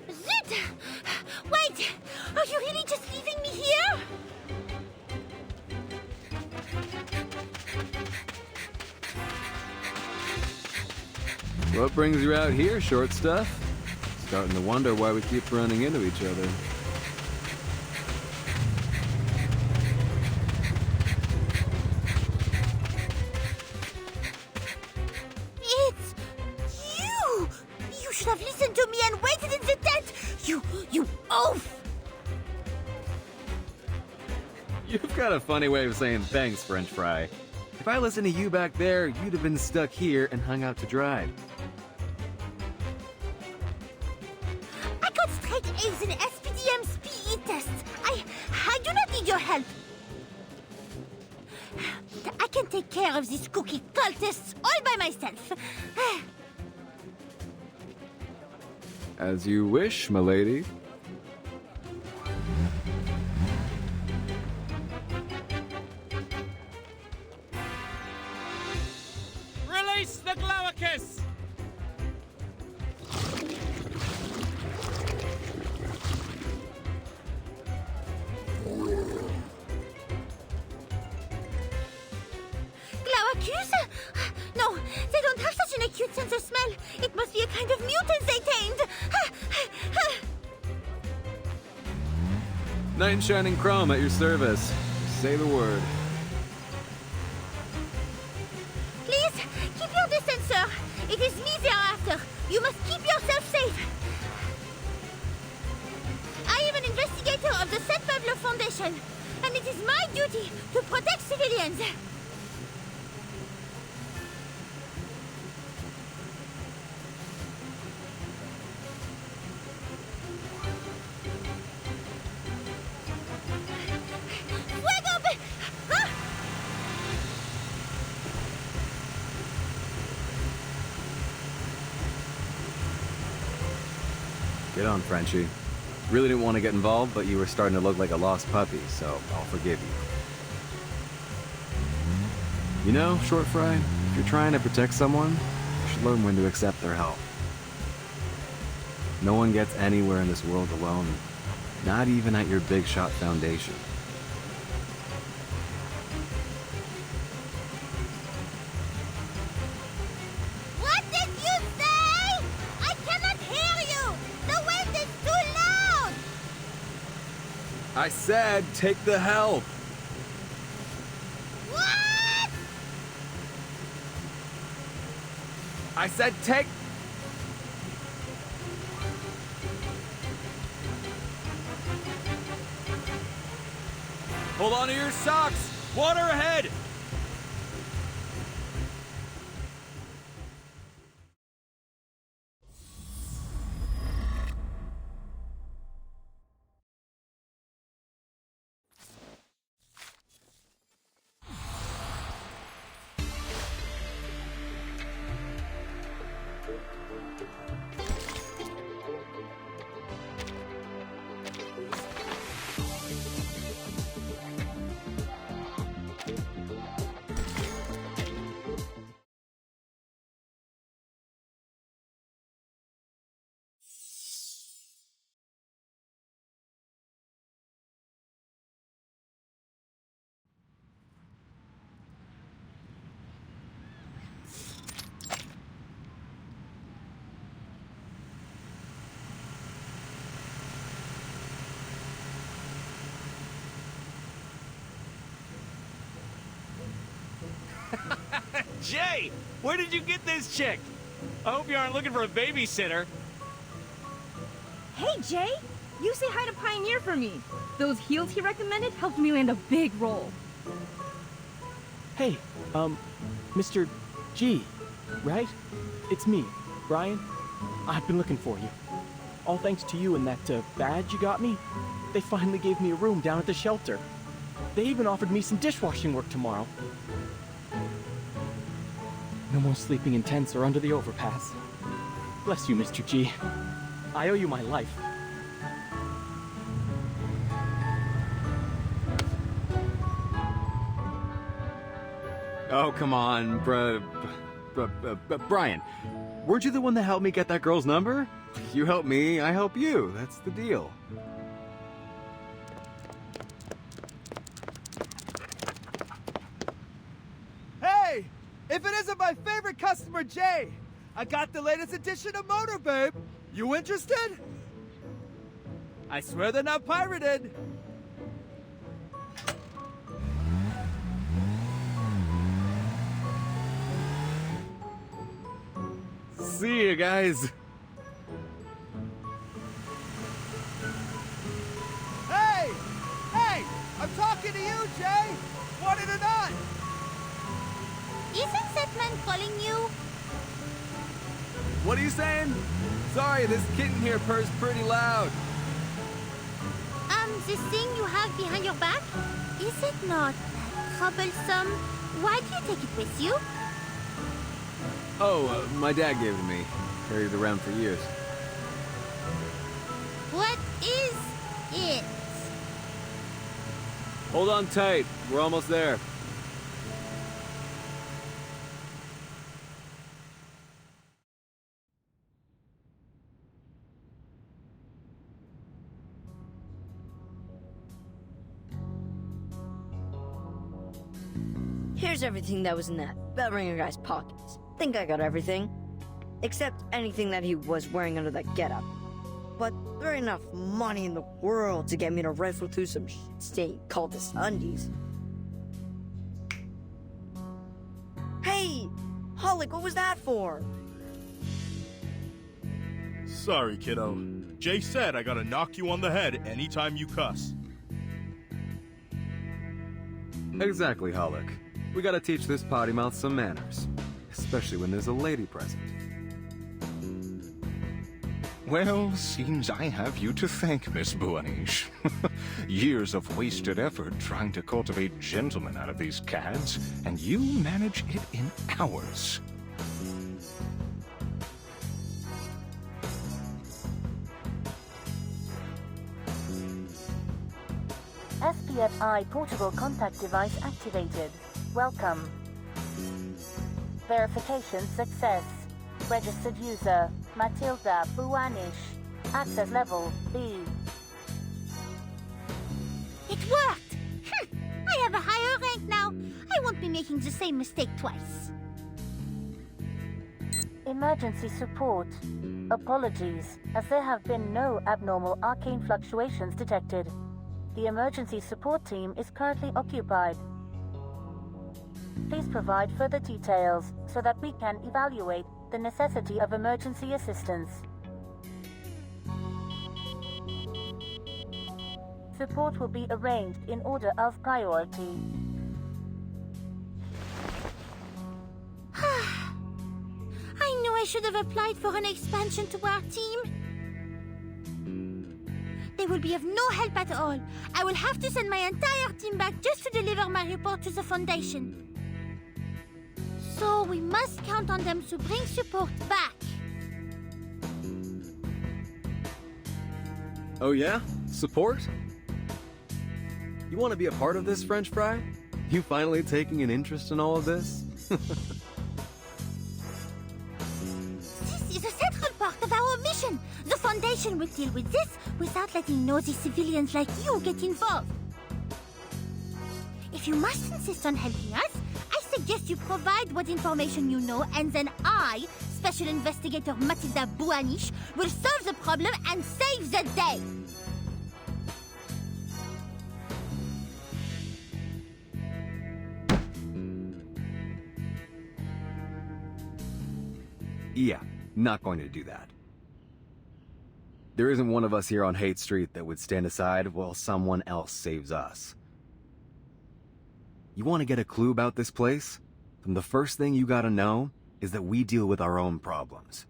Zit! Wait! Are you really just leaving me here? What brings you out here, short stuff? Starting to wonder why we keep running into each other. It's you! You should have listened to me and waited in the tent! You oaf! You've got a funny way of saying thanks, French fry. If I listened to you back there, you'd have been stuck here and hung out to dry. I got straight A's in SPDM's PE tests. I do not need your help. I can take care of these cookie cultists all by myself. As you wish, milady. Release the Glaucus! Glaucus? No, they don't have such an acute sense of smell. It must be a kind of mutant they tamed. Knight in shining chrome at your service. Say the word. Please, keep your distance, sir. It is me they are after. You must keep yourself safe. I am an investigator of the St. Pablo Foundation, and it is my duty to protect civilians. Get on, Frenchie. Really didn't want to get involved, but you were starting to look like a lost puppy, so I'll forgive you. You know, Short Fry, if you're trying to protect someone, you should learn when to accept their help. No one gets anywhere in this world alone, not even at your big shot foundation. What did you say? I cannot hear you! The wind is too loud! I said, take the help! What? I said, take... Hold on to your socks! Water ahead! Jay, where did you get this chick? I hope you aren't looking for a babysitter. Hey, Jay! You say hi to Pioneer for me. Those heels he recommended helped me land a big role. Hey, Mr. G, right? It's me, Brian. I've been looking for you. All thanks to you and that badge you got me, they finally gave me a room down at the shelter. They even offered me some dishwashing work tomorrow. No more sleeping in tents or under the overpass. Bless you, Mr. G. I owe you my life. Oh, come on, Brian. Weren't you the one that helped me get that girl's number? You help me, I help you. That's the deal. Hey! If it isn't my favorite customer, Jay! I got the latest edition of Motor Babe. You interested? I swear they're not pirated. See you guys. Hey! Hey! I'm talking to you, Jay! Want it or not? Isn't that man calling you? What are you saying? Sorry, this kitten here purrs pretty loud. The thing you have behind your back? Is it not troublesome? Why do you take it with you? Oh, my dad gave it to me. Carried it around for years. What is it? Hold on tight. We're almost there. Here's everything that was in that bell ringer guy's pockets. Think I got everything. Except anything that he was wearing under that getup. But there ain't enough money in the world to get me to rifle through some state called this undies. Hey! Hollick, what was that for? Sorry, kiddo. Jay said I gotta knock you on the head anytime you cuss. Exactly, Hollick. We gotta teach this potty mouth some manners. Especially when there's a lady present. Well, seems I have you to thank, Miss Buanish. Years of wasted effort trying to cultivate gentlemen out of these cads, and you manage it in hours. SPFI portable contact device activated. Welcome. Verification success. Registered user, Matilda Buanish. Access level, B. It worked! I have a higher rank now. I won't be making the same mistake twice. Emergency support. Apologies, as there have been no abnormal arcane fluctuations detected. The emergency support team is currently occupied. Please provide further details so that we can evaluate the necessity of emergency assistance. Support will be arranged in order of priority. I knew I should have applied for an expansion to our team. They will be of no help at all. I will have to send my entire team back just to deliver my report to the Foundation. So we must count on them to bring support back. Oh yeah? Support? You want to be a part of this, French fry? You finally taking an interest in all of this? This is a central part of our mission. The Foundation will deal with this without letting nosy civilians like you get involved. If you must insist on helping us, I suggest you provide what information you know, and then I, Special Investigator Matilda Buanish, will solve the problem and save the day. Yeah, not going to do that. There isn't one of us here on Hate Street that would stand aside while someone else saves us. You want to get a clue about this place? Then the first thing you gotta know is that we deal with our own problems.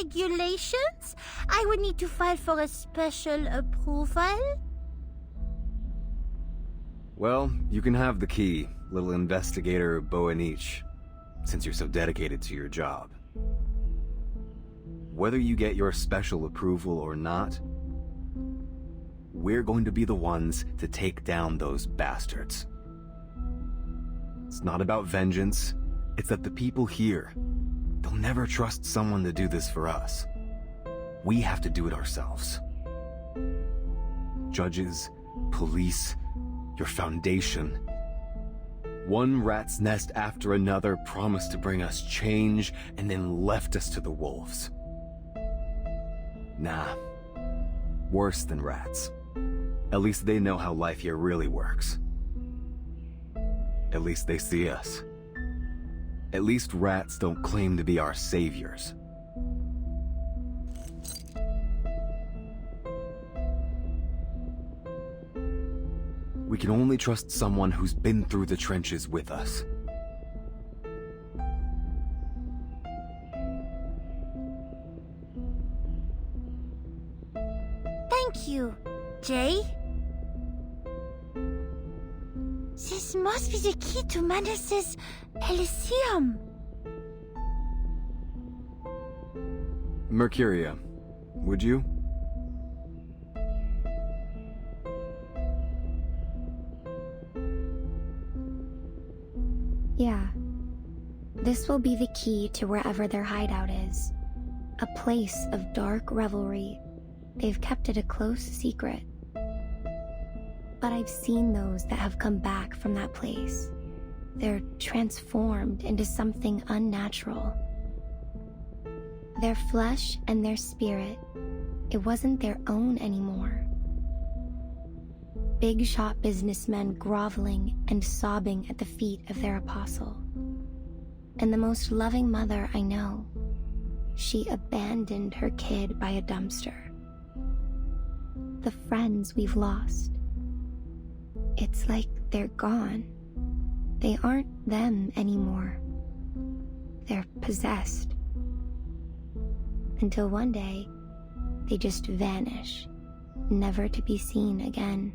regulations? I would need to file for a special approval. Well, you can have the key, little investigator Boanich, since you're so dedicated to your job. Whether you get your special approval or not, we're going to be the ones to take down those bastards. It's not about vengeance, it's that the people here, they'll never trust someone to do this for us. We have to do it ourselves. Judges, police, your foundation. One rat's nest after another promised to bring us change and then left us to the wolves. Nah, worse than rats. At least they know how life here really works. At least they see us. At least rats don't claim to be our saviors. We can only trust someone who's been through the trenches with us. Thank you, Jay. This must be the key to Manus' Elysium. Mercuria, would you? Yeah. This will be the key to wherever their hideout is. A place of dark revelry. They've kept it a close secret. But I've seen those that have come back from that place. They're transformed into something unnatural. Their flesh and their spirit, it wasn't their own anymore. Big shot businessmen groveling and sobbing at the feet of their apostle. And the most loving mother I know, she abandoned her kid by a dumpster. The friends we've lost, it's like they're gone. They aren't them anymore. They're possessed. Until one day, they just vanish, never to be seen again.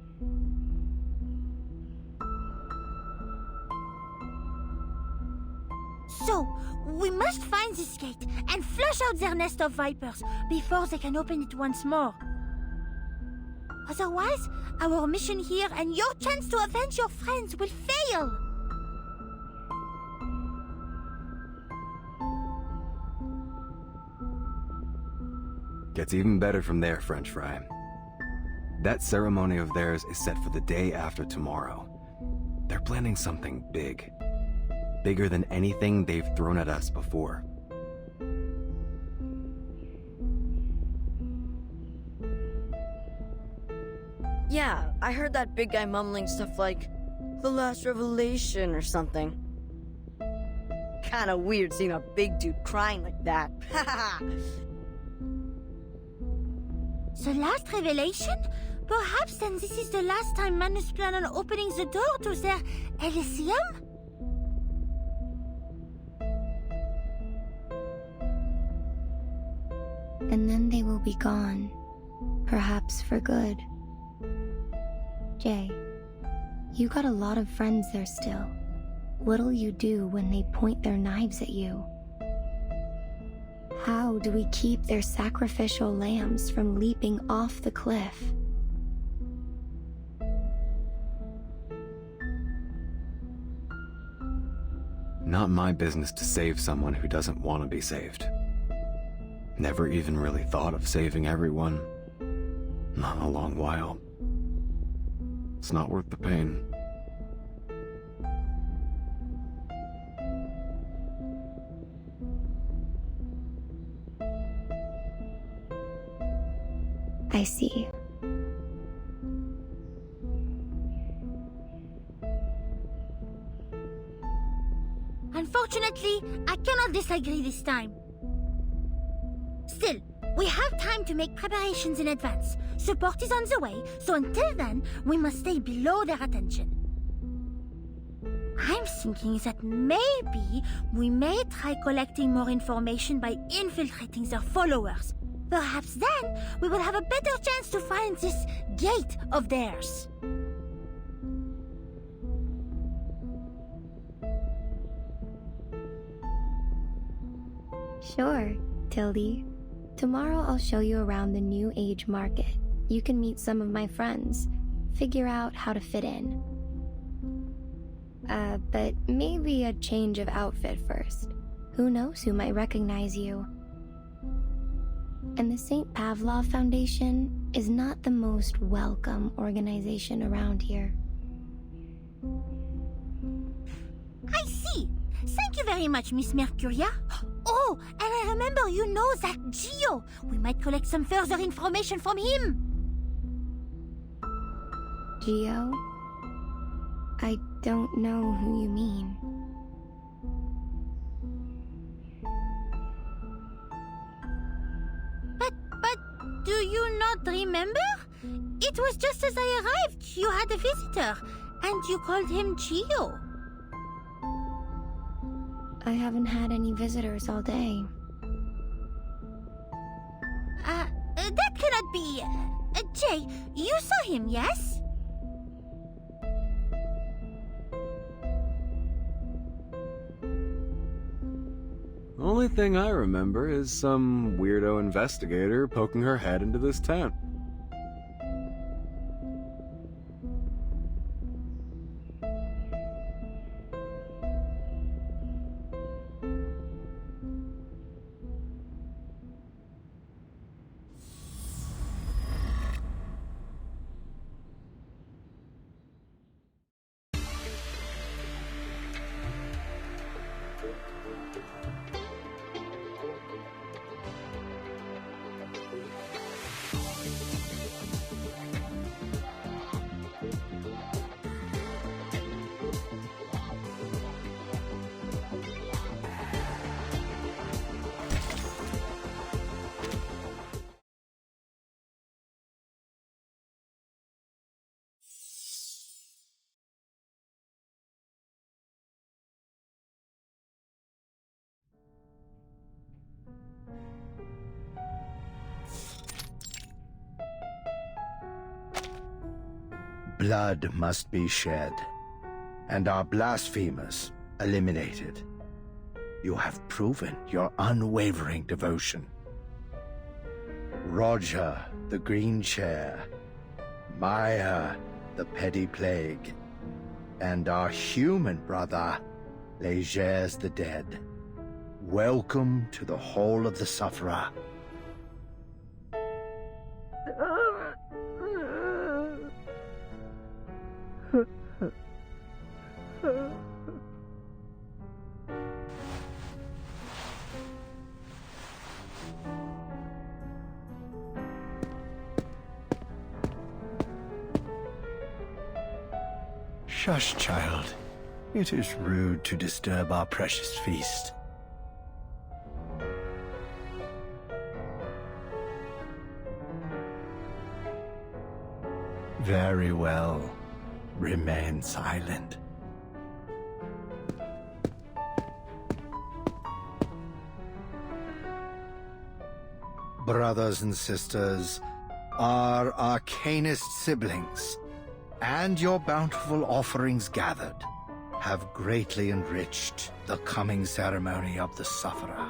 So, we must find this gate and flush out their nest of vipers before they can open it once more. Otherwise, our mission here and your chance to avenge your friends will fail. Gets even better from there, French fry. That ceremony of theirs is set for the day after tomorrow. They're planning something big. Bigger than anything they've thrown at us before. Yeah, I heard that big guy mumbling stuff like, the last revelation or something. Kinda weird seeing a big dude crying like that. The last revelation? Perhaps then this is the last time Manus plan on opening the door to their Elysium? And then they will be gone, perhaps for good. Jay, you got a lot of friends there still. What'll you do when they point their knives at you? How do we keep their sacrificial lambs from leaping off the cliff? Not my business to save someone who doesn't want to be saved. Never even really thought of saving everyone. Not in a long while. It's not worth the pain. I see. Unfortunately, I cannot disagree this time. Still, we have time to make preparations in advance. Support is on the way, so until then, we must stay below their attention. I'm thinking that maybe we may try collecting more information by infiltrating their followers. Perhaps then we will have a better chance to find this gate of theirs. Sure, Tildy. Tomorrow I'll show you around the New Age market. You can meet some of my friends, figure out how to fit in. But maybe a change of outfit first. Who knows who might recognize you? And the St. Pavlov Foundation is not the most welcome organization around here. I see. Thank you very much, Miss Mercuria. Oh, and I remember you know that Gio. We might collect some further information from him. Gio? I don't know who you mean. But do you not remember? It was just as I arrived. You had a visitor, and you called him Gio. I haven't had any visitors all day. That cannot be. Jay, you saw him, yes? The only thing I remember is some weirdo investigator poking her head into this tent. Blood must be shed, and our blasphemers eliminated. You have proven your unwavering devotion. Roger, the Green Chair, Maya, the Petty Plague, and our human brother, Legers the Dead. Welcome to the Hall of the Sufferer. Shush, child. It is rude to disturb our precious feast. Very well. Remain silent. Brothers and sisters, our arcanist siblings, and your bountiful offerings gathered, have greatly enriched the coming ceremony of the Sufferer.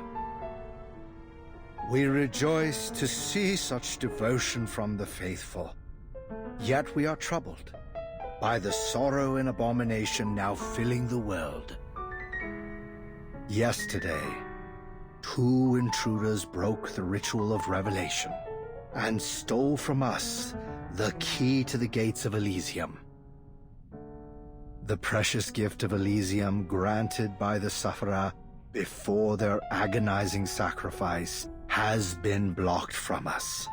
We rejoice to see such devotion from the faithful, yet we are troubled by the sorrow and abomination now filling the world. Yesterday, 2 intruders broke the ritual of revelation and stole from us the key to the gates of Elysium. The precious gift of Elysium granted by the Sufferer before their agonizing sacrifice has been blocked from us.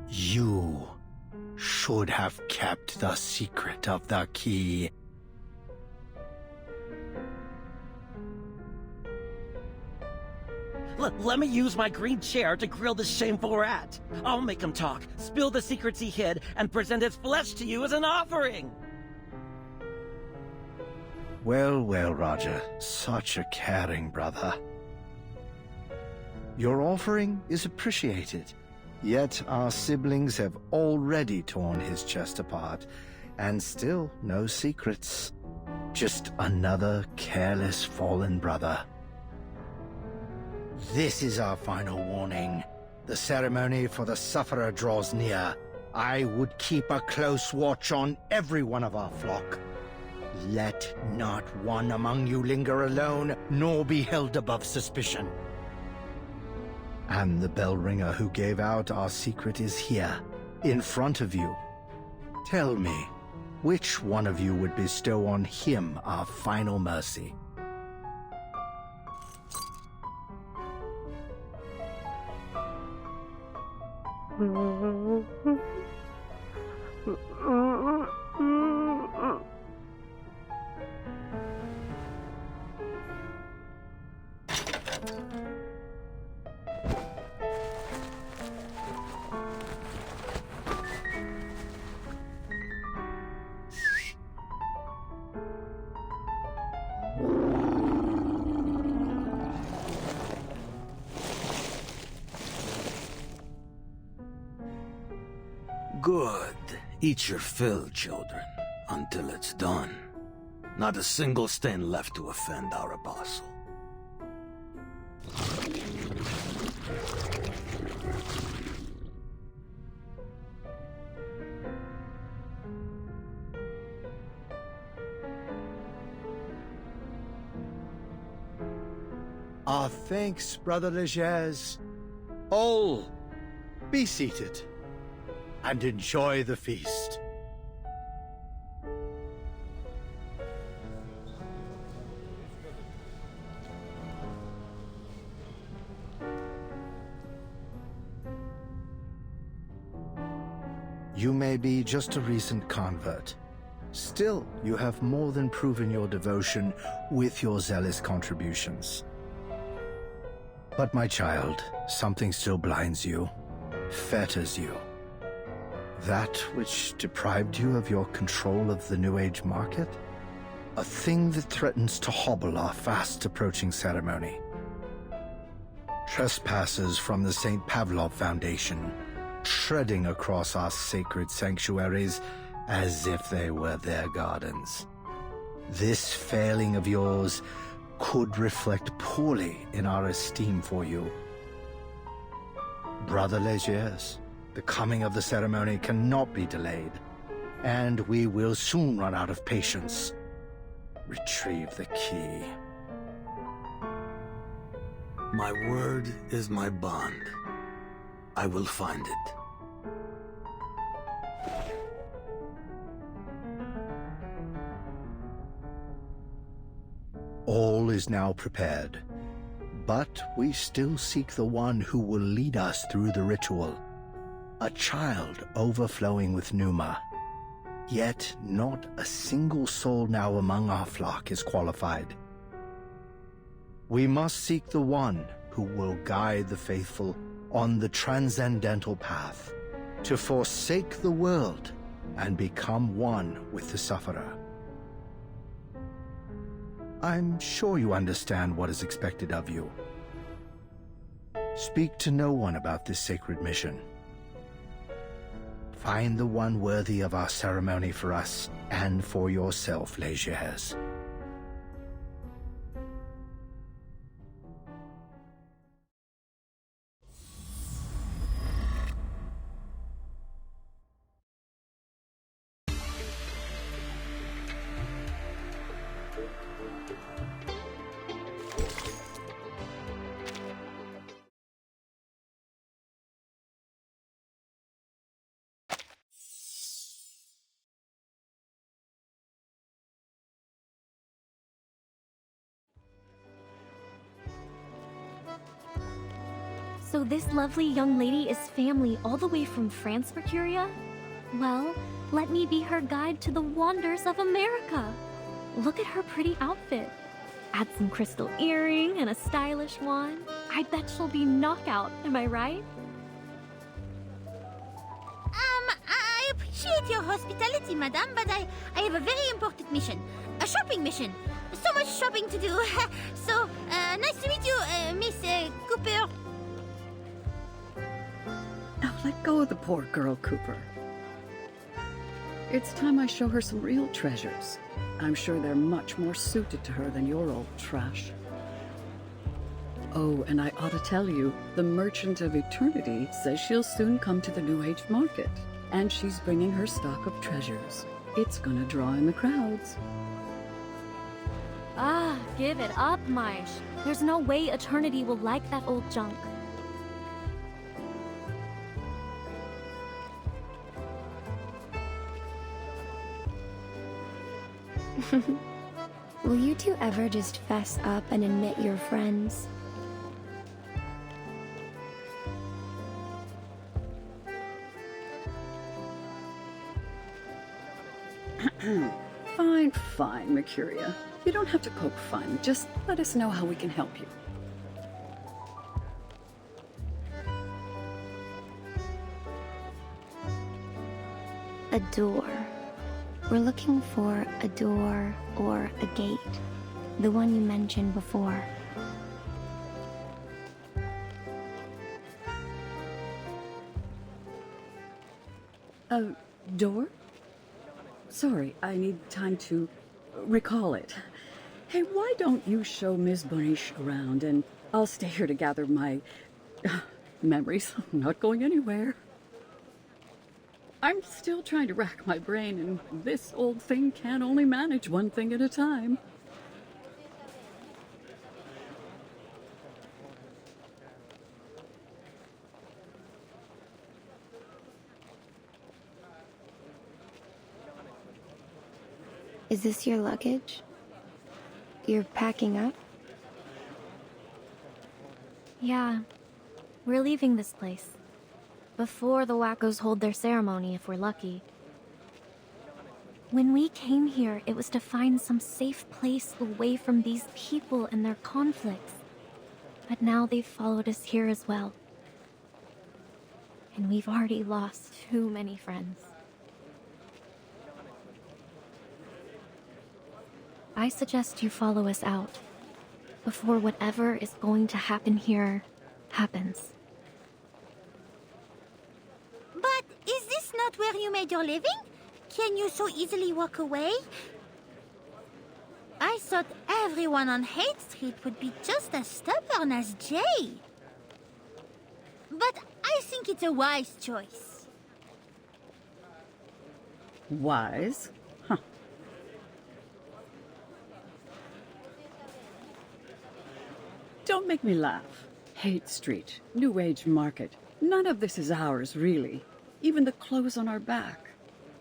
You should have kept the secret of the key. Let me use my green chair to grill this shameful rat. I'll make him talk, spill the secrets he hid, and present his flesh to you as an offering. Well, well, Roger. Such a caring brother. Your offering is appreciated. Yet our siblings have already torn his chest apart, and still no secrets. Just another careless fallen brother. This is our final warning. The ceremony for the Sufferer draws near. I would keep a close watch on every one of our flock. Let not one among you linger alone, nor be held above suspicion. And the bell ringer who gave out our secret is here, in front of you. Tell me, which one of you would bestow on him our final mercy? Good. Eat your fill, children, until it's done. Not a single stain left to offend our apostle. Our thanks, Brother Legers. All, be seated and enjoy the feast. You may be just a recent convert. Still, you have more than proven your devotion with your zealous contributions. But my child, something still blinds you, fetters you. That which deprived you of your control of the New Age market? A thing that threatens to hobble our fast-approaching ceremony. Trespassers from the St. Pavlov Foundation, treading across our sacred sanctuaries as if they were their gardens. This failing of yours could reflect poorly in our esteem for you. Brother Legers, the coming of the ceremony cannot be delayed, and we will soon run out of patience. Retrieve the key. My word is my bond. I will find it. All is now prepared, but we still seek the one who will lead us through the ritual. A child overflowing with pneuma. Yet not a single soul now among our flock is qualified. We must seek the one who will guide the faithful on the transcendental path, to forsake the world and become one with the sufferer. I'm sure you understand what is expected of you. Speak to no one about this sacred mission. Find the one worthy of our ceremony for us and for yourself, Legers. So this lovely young lady is family all the way from France, Mercuria? Well, let me be her guide to the wonders of America. Look at her pretty outfit. Add some crystal earring and a stylish one. I bet she'll be knockout, am I right? I appreciate your hospitality, madame, but I have a very important mission. A shopping mission. so much shopping to do. So, nice to meet you, Miss Cooper. Now let go of the poor girl, Cooper. It's time I show her some real treasures. I'm sure they're much more suited to her than your old trash. Oh, and I ought to tell you, the Merchant of Eternity says she'll soon come to the New Age market, and she's bringing her stock of treasures. It's gonna draw in the crowds. Ah, give it up, Marsh. There's no way Eternity will like that old junk. Will you two ever just fess up and admit you're friends? Fine, fine, Mercuria. You don't have to poke fun. Just let us know how we can help you. A door. We're looking for a door or a gate. The one you mentioned before. A door? Sorry, I need time to recall it. Hey, why don't you show Ms. Bonish around and I'll stay here to gather my memories. I'm not going anywhere. I'm still trying to rack my brain, and this old thing can only manage one thing at a time. Is this your luggage? You're packing up? Yeah, we're leaving this place. Before the wackos hold their ceremony, if we're lucky. When we came here, it was to find some safe place away from these people and their conflicts. But now they've followed us here as well. And we've already lost too many friends. I suggest you follow us out, before whatever is going to happen here happens. But is this not where you made your living? Can you so easily walk away? I thought everyone on Haight Street would be just as stubborn as Jay. But I think it's a wise choice. Wise? Huh. Don't make me laugh. Haight Street, New Age Market. None of this is ours, really. Even the clothes on our back.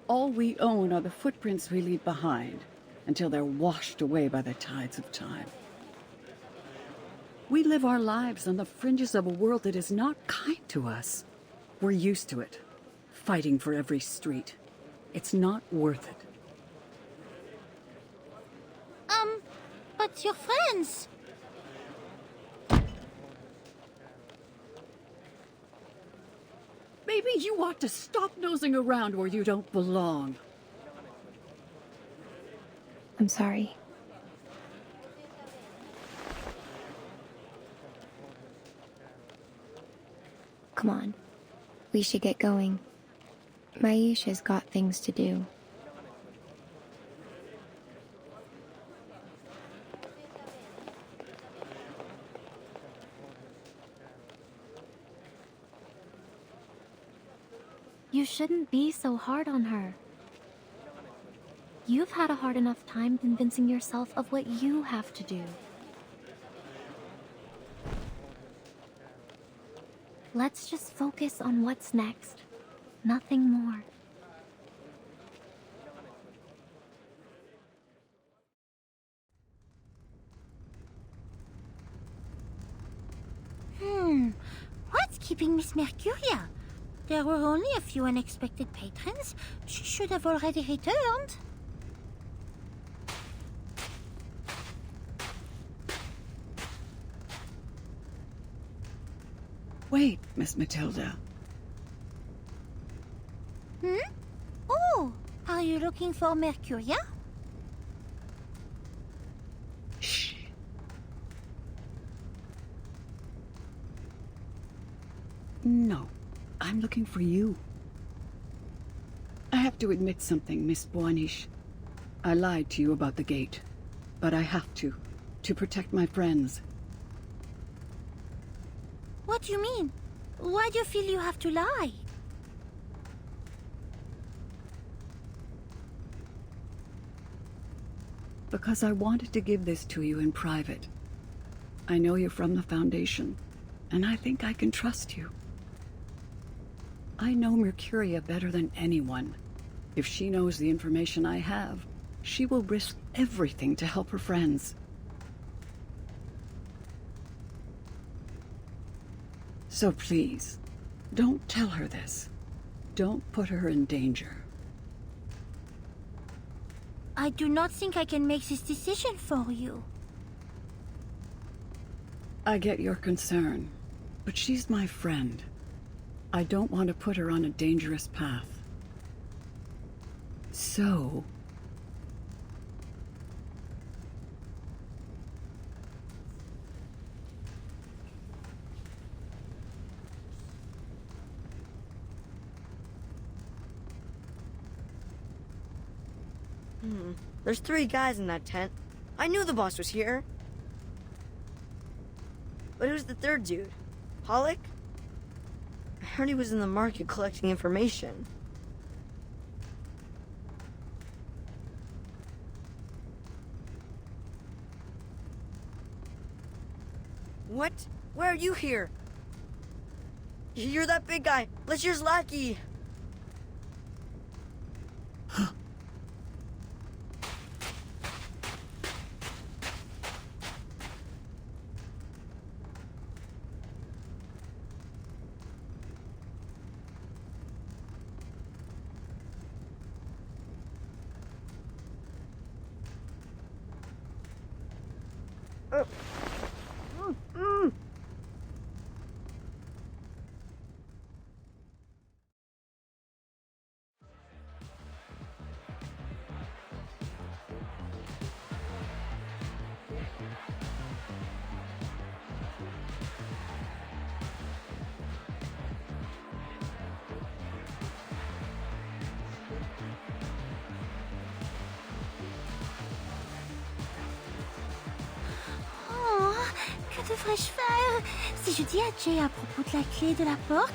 All we own are the footprints we leave behind, until they're washed away by the tides of time. We live our lives on the fringes of a world that is not kind to us. We're used to it, fighting for every street. It's not worth it. But your friends... Maybe you ought to stop nosing around where you don't belong. I'm sorry. Come on. We should get going. Maisha's got things to do. You shouldn't be so hard on her. You've had a hard enough time convincing yourself of what you have to do. Let's just focus on what's next. Nothing more. What's keeping Miss Mercuria? There were only a few unexpected patrons. She should have already returned. Wait, Miss Matilda. Oh, are you looking for Mercuria? No, I'm looking for you. I have to admit something, Miss Boanish. I lied to you about the gate, but I have to protect my friends. What do you mean? Why do you feel you have to lie? Because I wanted to give this to you in private. I know you're from the Foundation, and I think I can trust you. I know Mercuria better than anyone. If she knows the information I have, she will risk everything to help her friends. So please, don't tell her this. Don't put her in danger. I do not think I can make this decision for you. I get your concern, but she's my friend. I don't want to put her on a dangerous path. So... There's 3 guys in that tent. I knew the boss was here. But who's the 3rd dude? Pollock? I heard he was in the market collecting information. What? Why are you here? You're that big guy. Lecher's lackey. Que devrais-je faire? Si je dis à Jay à propos de la clé de la porte,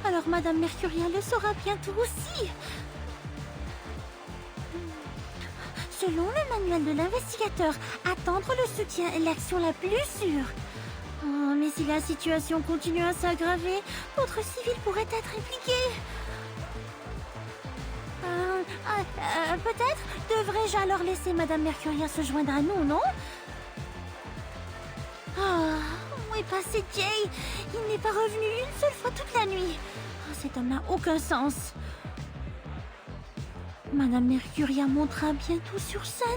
alors Madame Mercuria le saura bientôt aussi. Selon le manuel de l'investigateur, attendre le soutien est l'action la plus sûre. Oh, mais si la situation continue à s'aggraver, d'autres civils pourraient être impliqués. Peut-être devrais-je alors laisser Madame Mercuria se joindre à nous, non? Où est passé Jay? Il n'est pas revenu une seule fois toute la nuit. Cet homme n'a aucun sens. Madame Mercuria montera bientôt sur scène.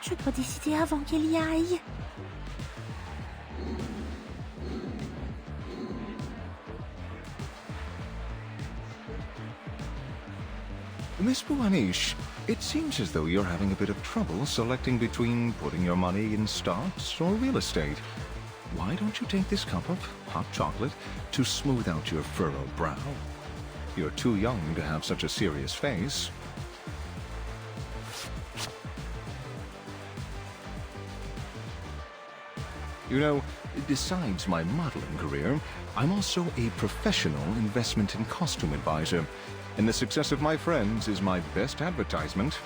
Je dois décider avant qu'elle y aille. Miss Boanish, it seems as though you're having a bit of trouble selecting between putting your money in stocks or real estate. Why don't you take this cup of hot chocolate to smooth out your furrowed brow? You're too young to have such a serious face. You know, besides my modeling career, I'm also a professional investment and costume advisor, and the success of my friends is my best advertisement.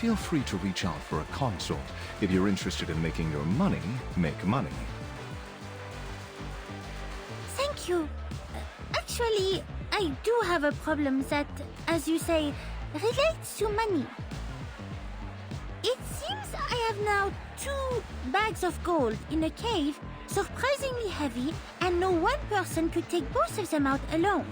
Feel free to reach out for a consult if you're interested in making your money make money. Thank you. Actually, I do have a problem that, as you say, relates to money. It seems I have now 2 bags of gold in a cave, surprisingly heavy, and no one person could take both of them out alone.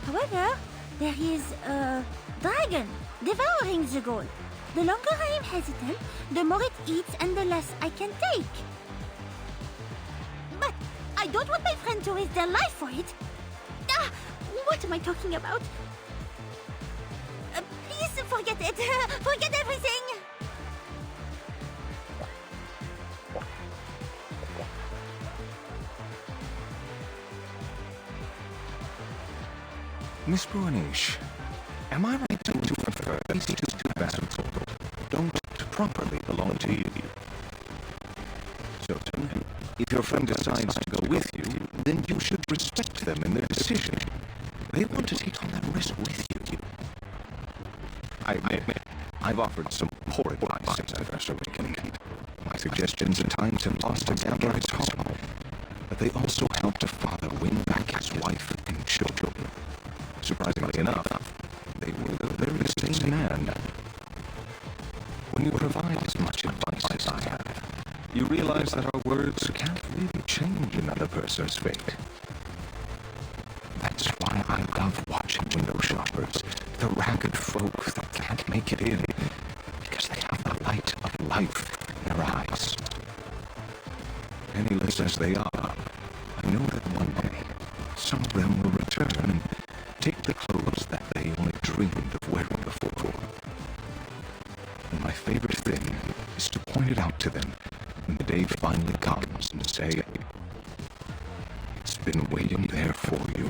However, there is a dragon devouring the gold. The longer I am hesitant, the more it eats and the less I can take. But I don't want my friend to risk their life for it. What am I talking about? Please forget it. Forget everything. Miss Buanish, am I right to infer these two vessels don't properly belong to you? So, if your friend decides to go with you, then you should respect them in their decision. They want to take on that risk with you. I admit, I've offered some poor advice since I first awakened. My suggestions at times have lost its ember its home, but they also helped a father win back his wife and children. Surprisingly enough, they were the very same man. When you provide as much advice as I have, you realize that our words can't really change another person's fate. That's why I love watching window shoppers, the ragged folk that can't make it in, because they have the light of life in their eyes. Penniless as they are, I know that one day, some of them will return and take the clothes that they only dreamed of wearing before. And my favorite thing is to point it out to them when the day finally comes and say, it's been waiting there for you.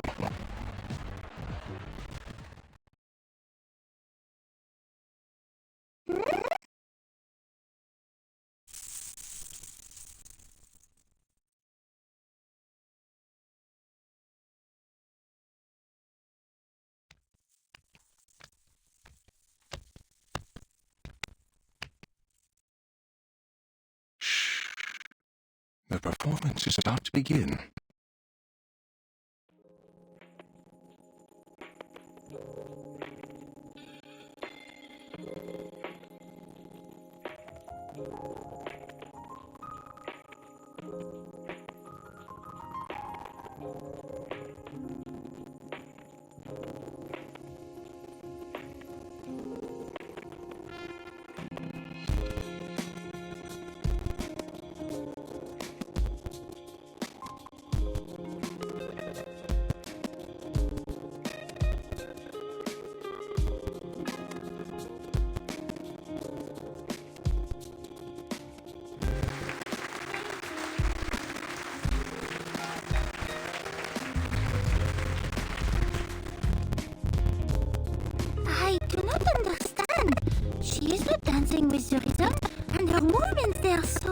The performance is about to begin. I do not understand. She is not dancing with the rhythm, and her movements, they are so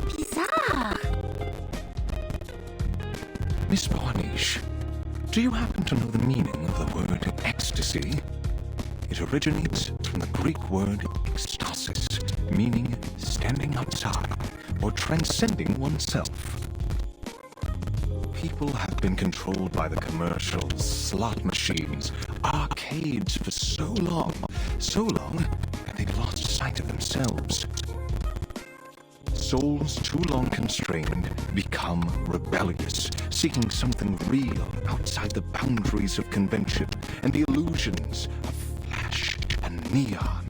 bizarre. Miss Buanish, do you happen to know the meaning of the word ecstasy? It originates from the Greek word ekstasis, meaning standing outside or transcending oneself. People have been controlled by the commercials, slot machines, arcades for so long that they've lost sight of themselves. Souls too long constrained become rebellious, seeking something real outside the boundaries of convention and the illusions of flash and neon.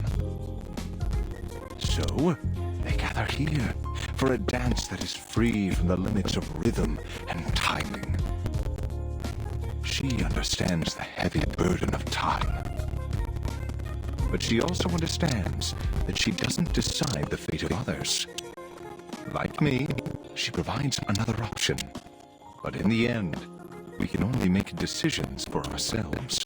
So, they gather here for a dance that is free from the limits of rhythm and timing. She understands the heavy burden of time. But she also understands that she doesn't decide the fate of others. Like me, she provides another option. But in the end, we can only make decisions for ourselves.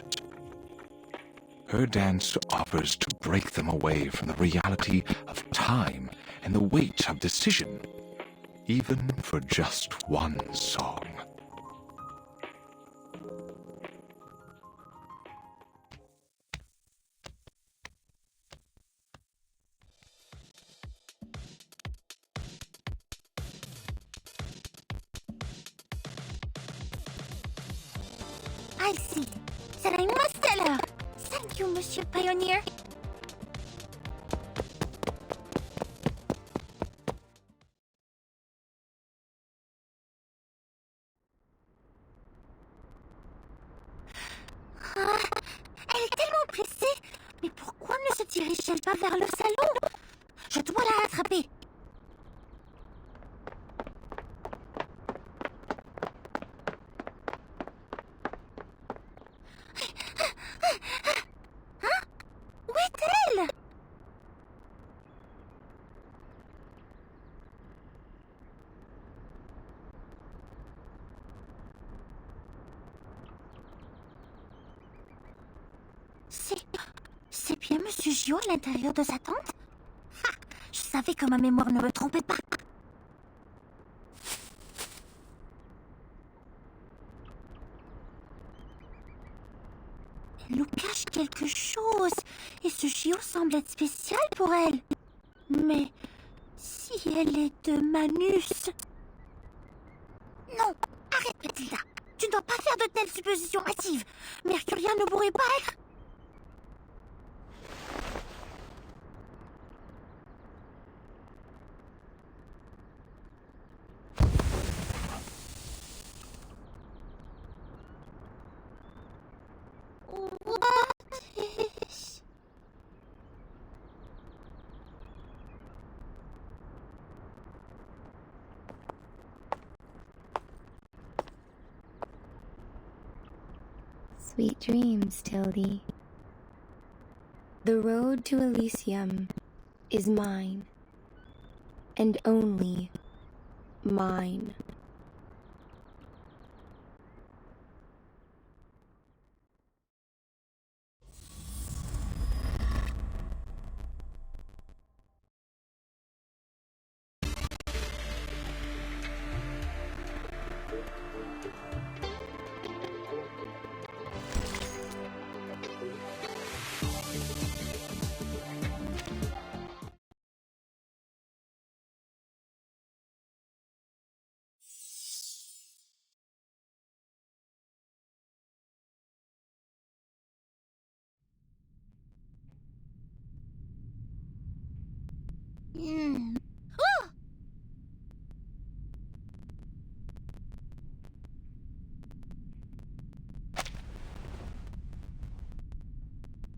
Her dance offers to break them away from the reality of time and the weight of decision, even for just one song. I see. Then I must tell her. Thank you, Monsieur Pioneer. Ah, elle est tellement pressée. Mais pourquoi ne se dirige-t-elle pas vers le salon? Je dois la rattraper. Hein? Où est-elle? Monsieur Gio à l'intérieur de sa tente? Ha! Je savais que ma mémoire ne me trompait pas. Elle nous cache quelque chose, et ce Gio semble être spécial pour elle. Mais si elle est de Manus... Non, arrête Mathilda. Tu ne dois pas faire de telles suppositions hâtives. Mercuria ne pourrait pas être... Sweet dreams, Tildy. The road to Elysium is mine, and only mine. Oh!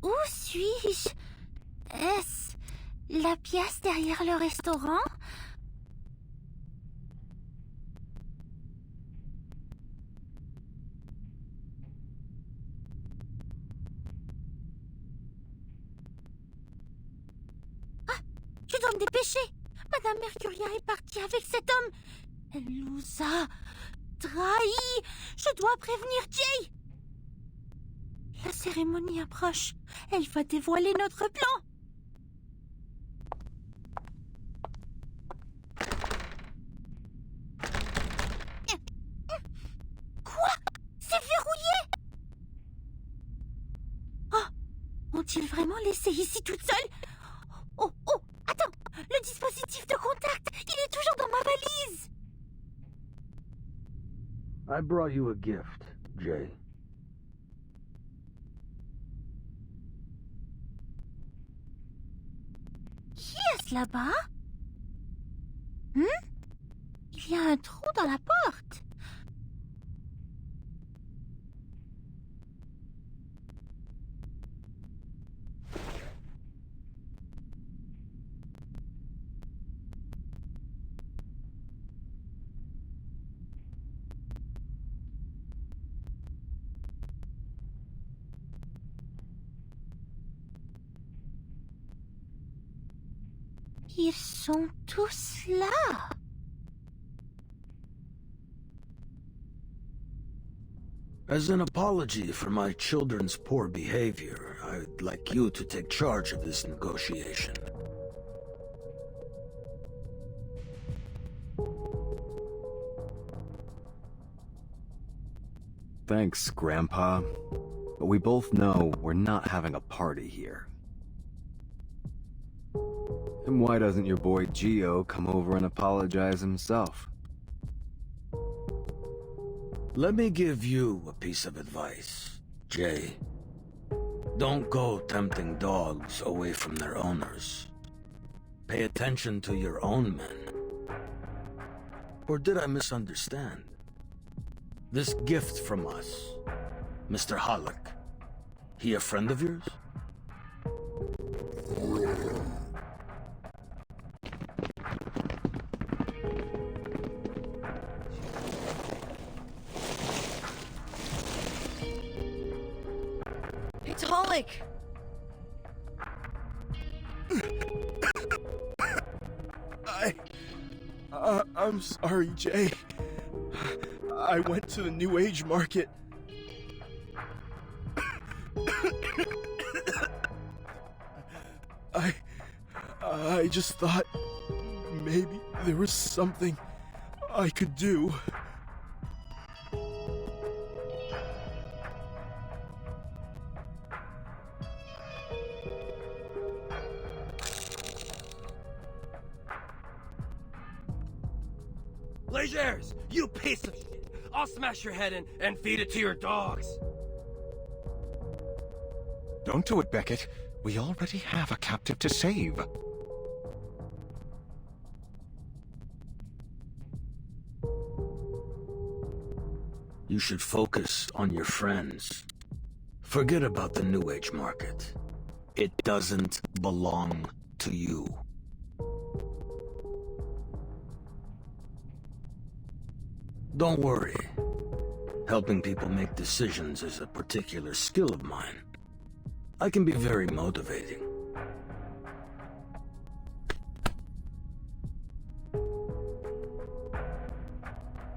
Où suis-je? Est-ce la pièce derrière le restaurant? Je dois me dépêcher. Madame Mercuria est partie avec cet homme. Elle nous a trahis. Je dois prévenir Jay. La cérémonie approche. Elle va dévoiler notre plan. Quoi? C'est verrouillé? Oh, ont-ils vraiment laissé ici toute seule? Oh, attends, le dispositif de contact, il est toujours dans ma valise. I brought you a gift, Jay. Qui est-ce là-bas? Il y a un trou dans la porte. Ils sont tous là. As an apology for my children's poor behavior, I'd like you to take charge of this negotiation. Thanks, Grandpa. But we both know we're not having a party here. And why doesn't your boy Gio come over and apologize himself? Let me give you a piece of advice, Jay. Don't go tempting dogs away from their owners. Pay attention to your own men. Or did I misunderstand? This gift from us, Mr. Halleck, he a friend of yours? It's Halleck! I'm sorry, Jay. I went to the New Age market. I just thought maybe there was something I could do. Legers, you piece of shit! I'll smash your head in and feed it to your dogs! Don't do it, Beckett. We already have a captive to save. You should focus on your friends. Forget about the New Age market. It doesn't belong to you. Don't worry. Helping people make decisions is a particular skill of mine. I can be very motivating.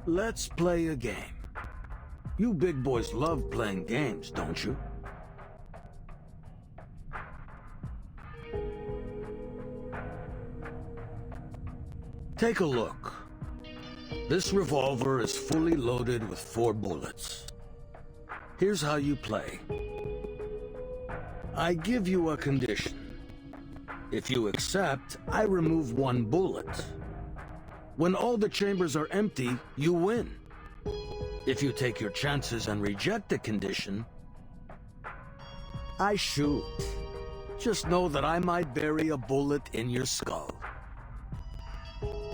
Let's play a game. You big boys love playing games, don't you? Take a look. This revolver is fully loaded with 4 bullets. Here's how you play. I give you a condition. If you accept, I remove 1 bullet. When all the chambers are empty, you win. If you take your chances and reject the condition, I shoot. Just know that I might bury a bullet in your skull.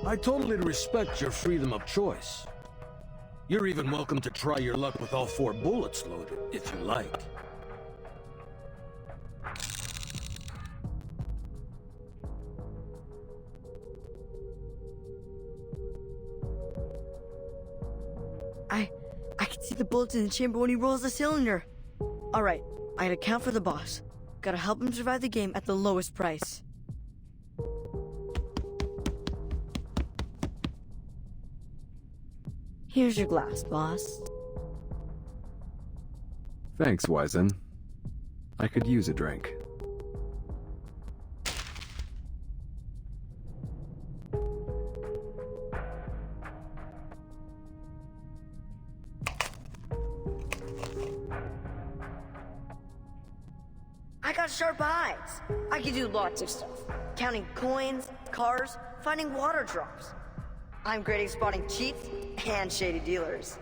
I totally respect your freedom of choice. You're even welcome to try your luck with all 4 bullets loaded, if you like. I can see the bullets in the chamber when he rolls the cylinder. Alright, I gotta count for the boss. Gotta help him survive the game at the lowest price. Here's your glass, boss. Thanks, Wizen. I could use a drink. I got sharp eyes. I can do lots of stuff. Counting coins, cars, finding water drops. I'm great at spotting cheats and shady dealers.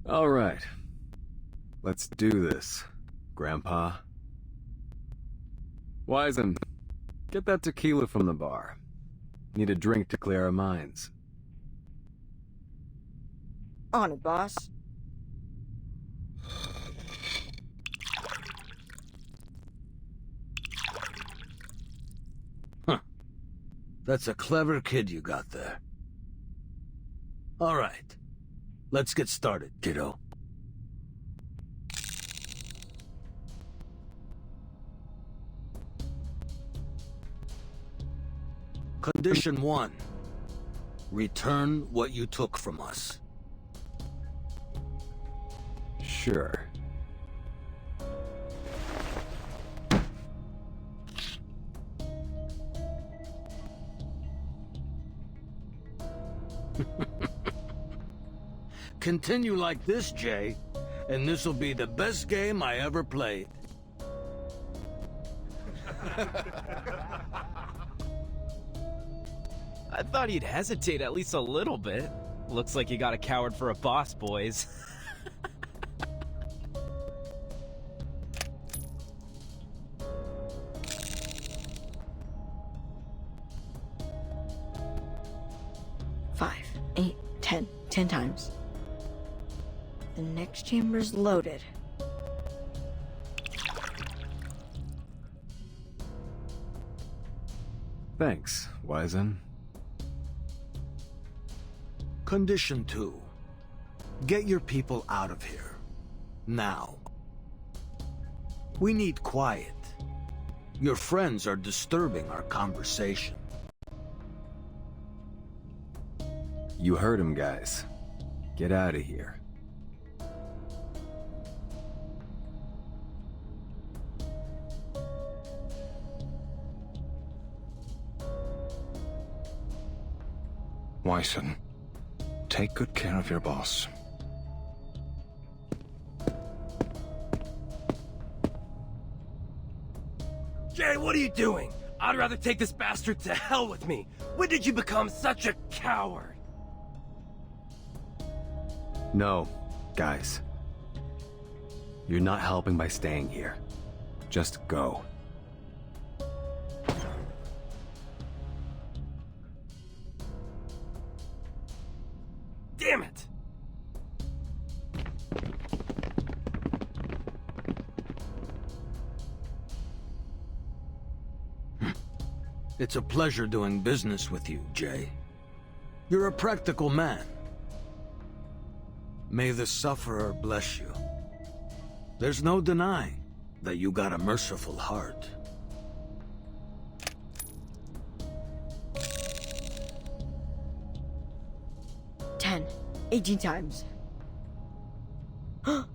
All right. Let's do this, Grandpa. Wizen, get that tequila from the bar. Need a drink to clear our minds. On it, boss. Huh. That's a clever kid you got there. All right. Let's get started, kiddo. Condition 1. Return what you took from us. Sure. Continue like this, Jay, and this'll be the best game I ever played. I thought he'd hesitate at least a little bit. Looks like you got a coward for a boss, boys. Five, 8, 10. 10 times. The next chamber's loaded. Thanks, Wizen. Condition 2. Get your people out of here. Now. We need quiet. Your friends are disturbing our conversation. You heard him, guys. Get out of here. Wyson, take good care of your boss. Jay, what are you doing? I'd rather take this bastard to hell with me. When did you become such a coward? No, guys. You're not helping by staying here. Just go. Damn it! It's a pleasure doing business with you, Jay. You're a practical man. May the sufferer bless you. There's no denying that you got a merciful heart. Ten, 18 times. The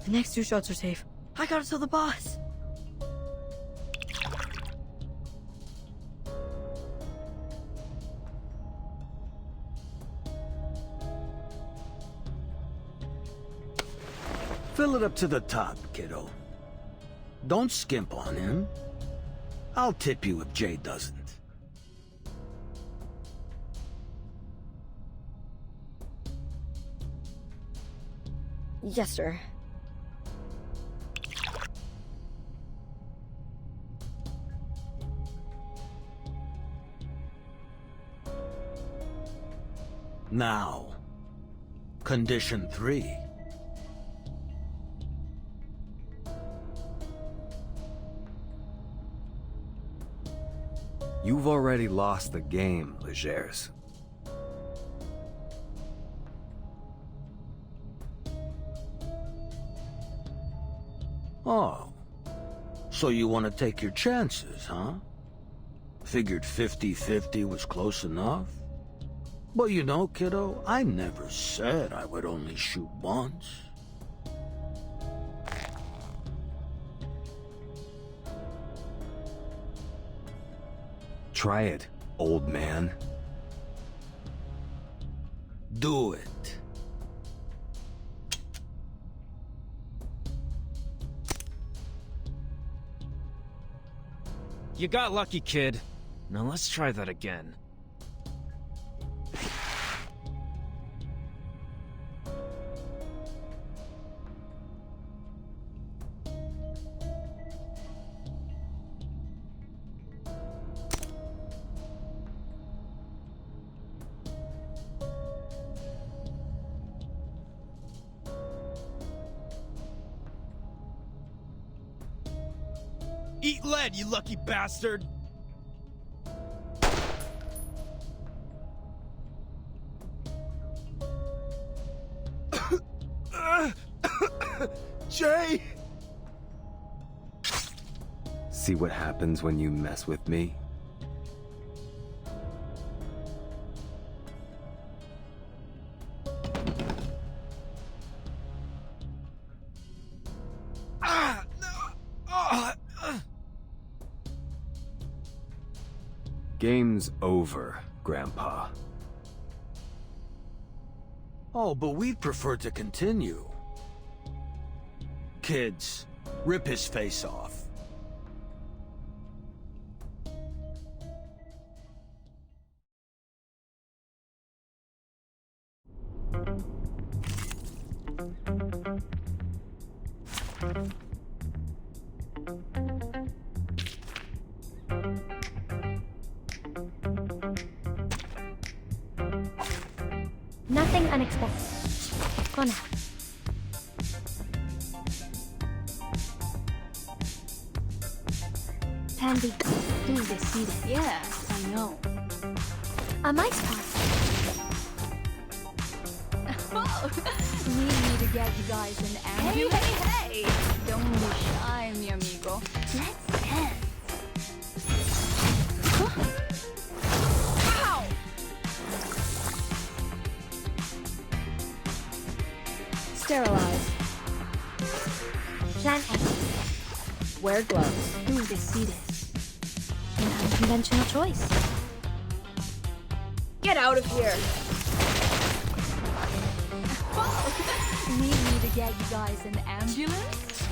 next 2 shots are safe. I gotta tell the boss. Fill it up to the top, kiddo. Don't skimp on him. I'll tip you if Jay doesn't. Yes, sir. Now, condition 3. You've already lost the game, Legers. Oh, so you want to take your chances, huh? Figured 50-50 was close enough? But you know, kiddo, I never said I would only shoot once. Try it, old man. Do it. You got lucky, kid. Now let's try that again. Eat lead, you lucky bastard! Jay! See what happens when you mess with me? Game's over, Grandpa. Oh, but we'd prefer to continue. Kids, rip his face off. Nothing unexpected. Go now. Tandy, do this, see that? Yes, I know. A mice pack. Oh, need me to get you guys an ambulance? Hey! Don't be shy, mi amigo. Let's dance. Sterilize. Plan A. Wear gloves. Who is seated? An unconventional choice. Get out of here! Need me to get you guys an ambulance?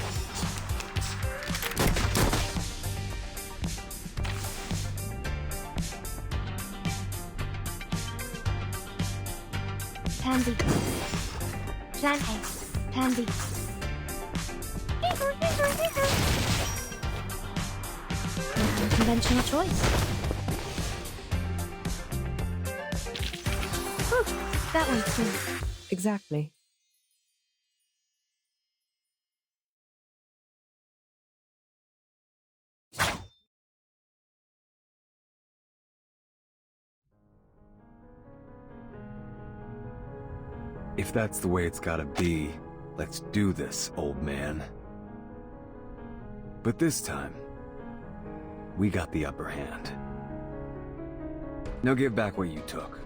Pansy. Plan A. Pansy. An unconventional choice. Whew, that went smooth. Exactly. If that's the way it's gotta be, let's do this, old man. But this time, we got the upper hand. Now give back what you took,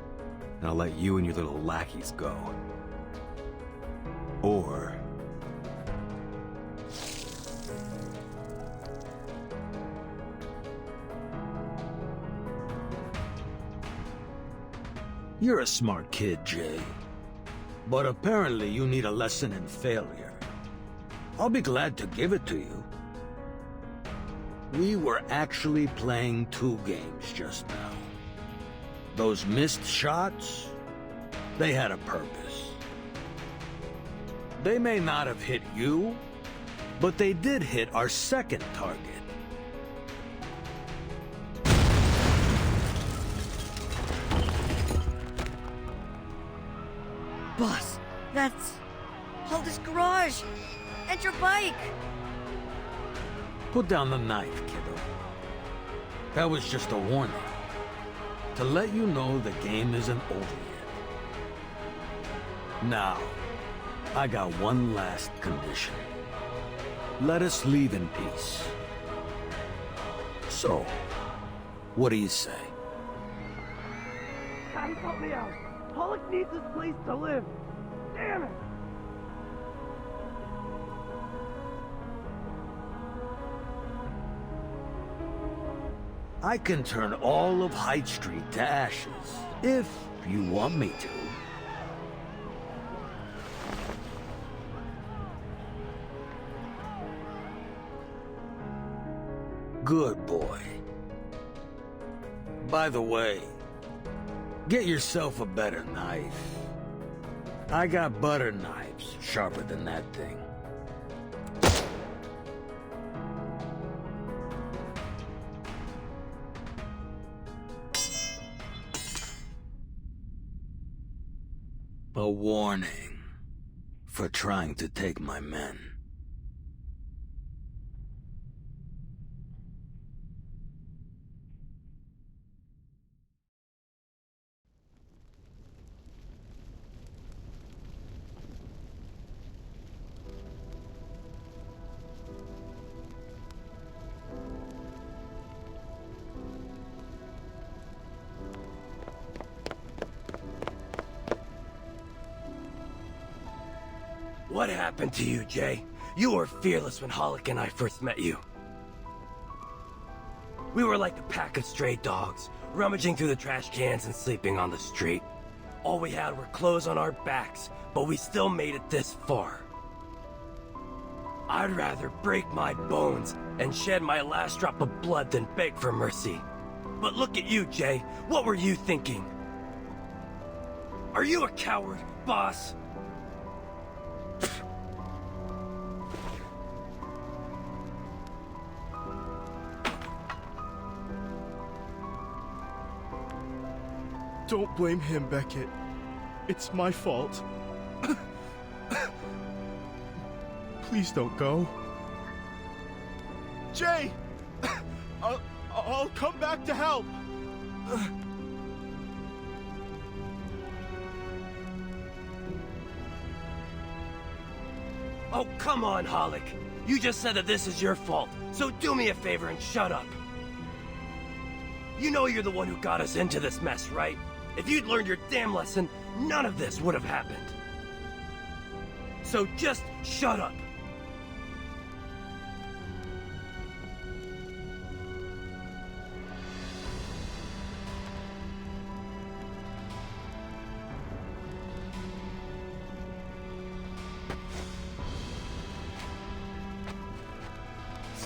and I'll let you and your little lackeys go. Or... You're a smart kid, Jay. But apparently you need a lesson in failure. I'll be glad to give it to you. We were actually playing two games just now. Those missed shots, they had a purpose. They may not have hit you, but they did hit our second target. Boss, that's Holden's garage and your bike. Put down the knife, kiddo. That was just a warning. To let you know the game isn't over yet. Now, I got one last condition. Let us leave in peace. So, what do you say? Guys, help me out. Pollock needs this place to live. Damn it! I can turn all of Hyde Street to ashes, if you want me to. Good boy. By the way, get yourself a better knife. I got butter knives sharper than that thing. A warning for trying to take my men. What happened to you, Jay? You were fearless when Hollick and I first met you. We were like a pack of stray dogs, rummaging through the trash cans and sleeping on the street. All we had were clothes on our backs, but we still made it this far. I'd rather break my bones and shed my last drop of blood than beg for mercy. But look at you, Jay. What were you thinking? Are you a coward, boss? Don't blame him, Beckett. It's my fault. Please don't go. Jay! I'll come back to help! Oh, come on, Hollick. You just said that this is your fault, so do me a favor and shut up. You know you're the one who got us into this mess, right? If you'd learned your damn lesson, none of this would have happened. So just shut up.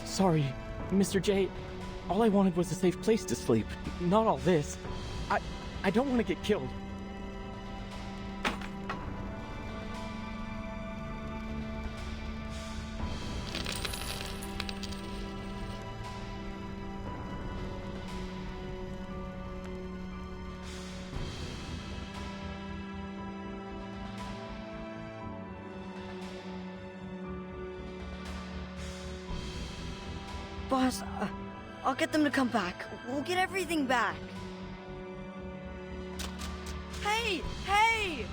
Sorry, Mr. J. All I wanted was a safe place to sleep, not all this. I don't want to get killed. Boss, I'll get them to come back. We'll get everything back. Hey! Hey!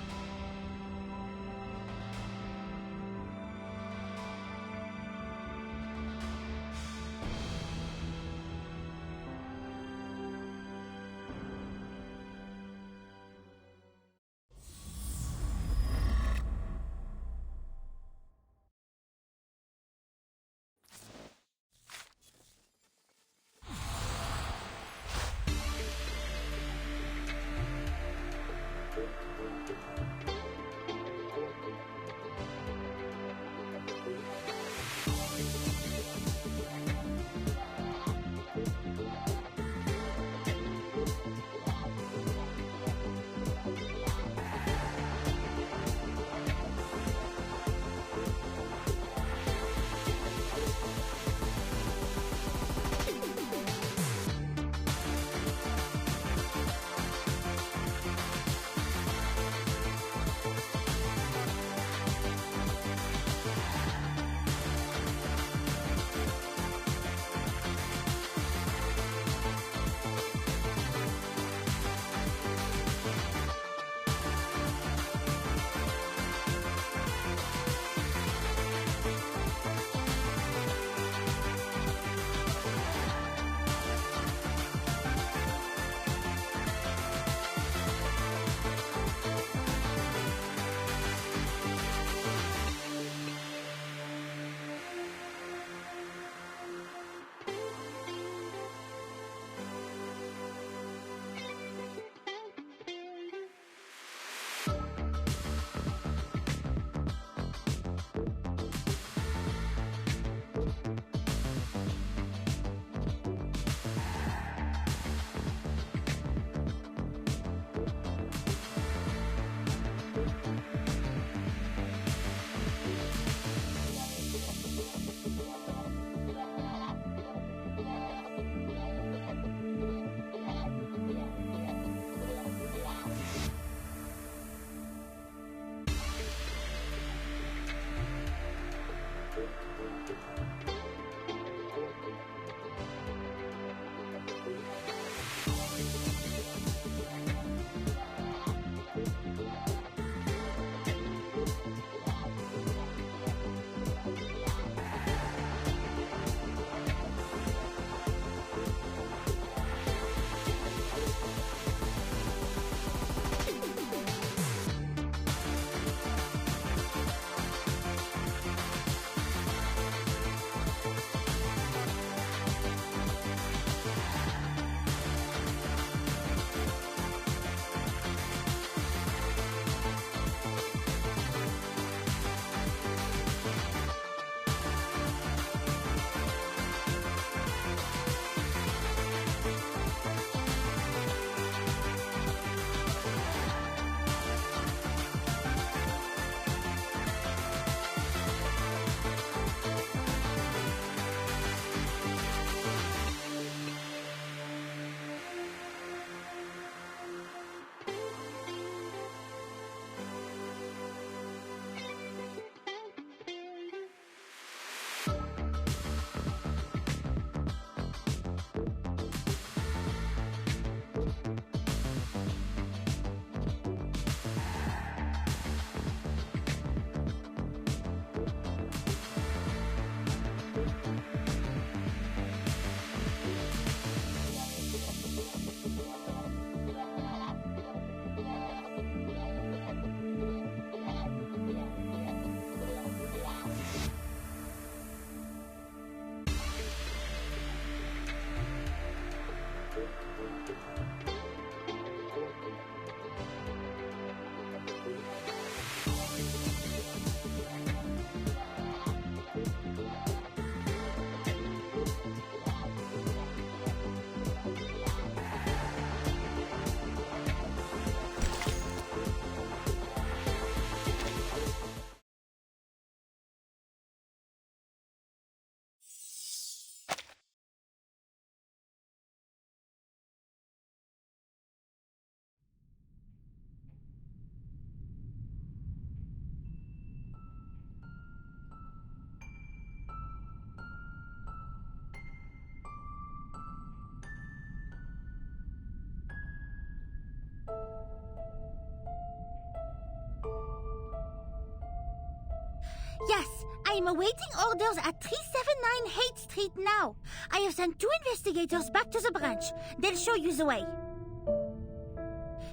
Yes, I am awaiting orders at 379 Haight Street now. I have sent 2 investigators back to the branch. They'll show you the way.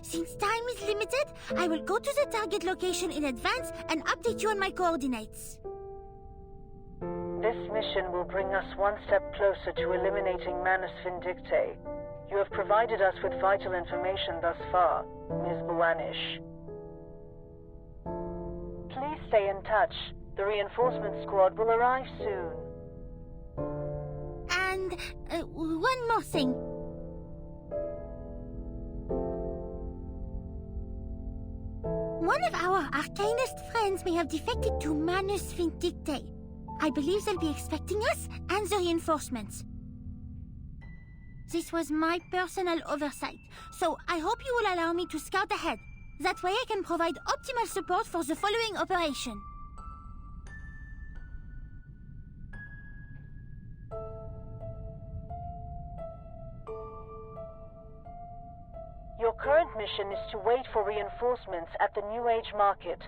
Since time is limited, I will go to the target location in advance and update you on my coordinates. This mission will bring us one step closer to eliminating Manus Vindictae. You have provided us with vital information thus far, Ms. Buanish. Please stay in touch. The reinforcement squad will arrive soon. And one more thing. One of our arcanist friends may have defected to Manus Vindictae. I believe they'll be expecting us and the reinforcements. This was my personal oversight, so I hope you will allow me to scout ahead. That way I can provide optimal support for the following operation. Your current mission is to wait for reinforcements at the New Age Market.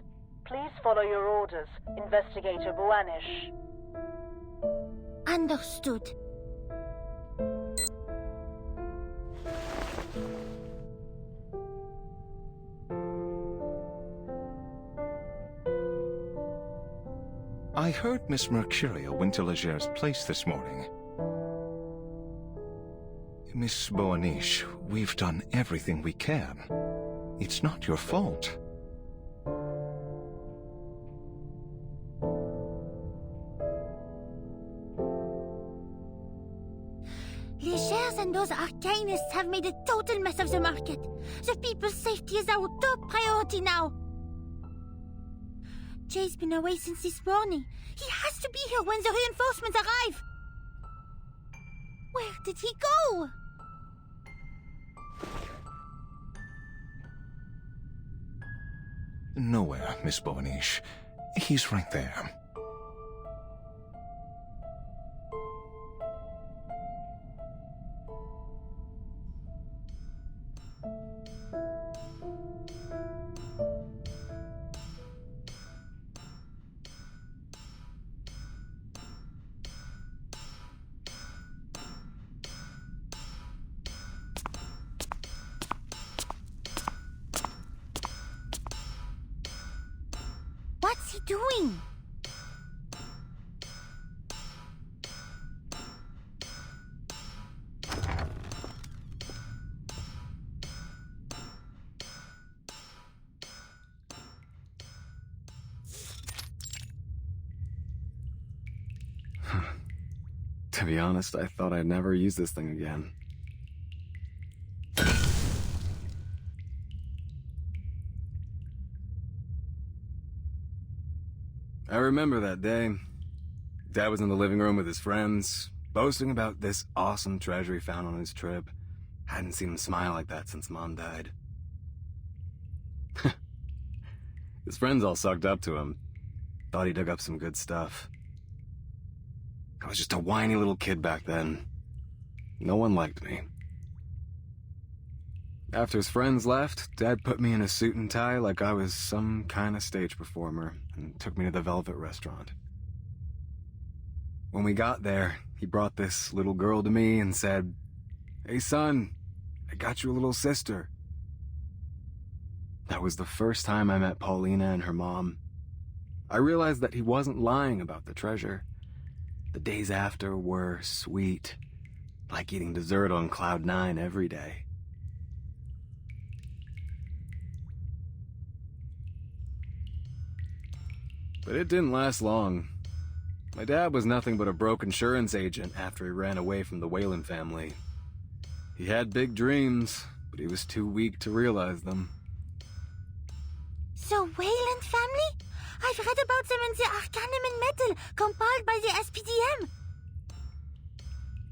Please follow your orders, Investigator Buanish. Understood. I heard Miss Mercuria went to Leger's place this morning. Miss Buanish, we've done everything we can. It's not your fault. Legers and those arcanists have made a total mess of the market. The people's safety is our top priority now. Jay's been away since this morning. He has to be here when the reinforcements arrive. Where did he go? Nowhere, Miss Buanish. He's right there. What's he doing? To be honest, I thought I'd never use this thing again. I remember that day. Dad was in the living room with his friends, boasting about this awesome treasure he found on his trip. Hadn't seen him smile like that since Mom died. His friends all sucked up to him. Thought he dug up some good stuff. I was just a whiny little kid back then. No one liked me. After his friends left, Dad put me in a suit and tie like I was some kind of stage performer and took me to the Velvet Restaurant. When we got there, he brought this little girl to me and said, "Hey son, I got you a little sister." That was the first time I met Paulina and her mom. I realized that he wasn't lying about the treasure. The days after were sweet, like eating dessert on Cloud 9 every day. But it didn't last long. My dad was nothing but a broke insurance agent after he ran away from the Whalen family. He had big dreams, but he was too weak to realize them. The Wayland family? I've read about them in the Arcanum and Metal, compiled by the SPDM.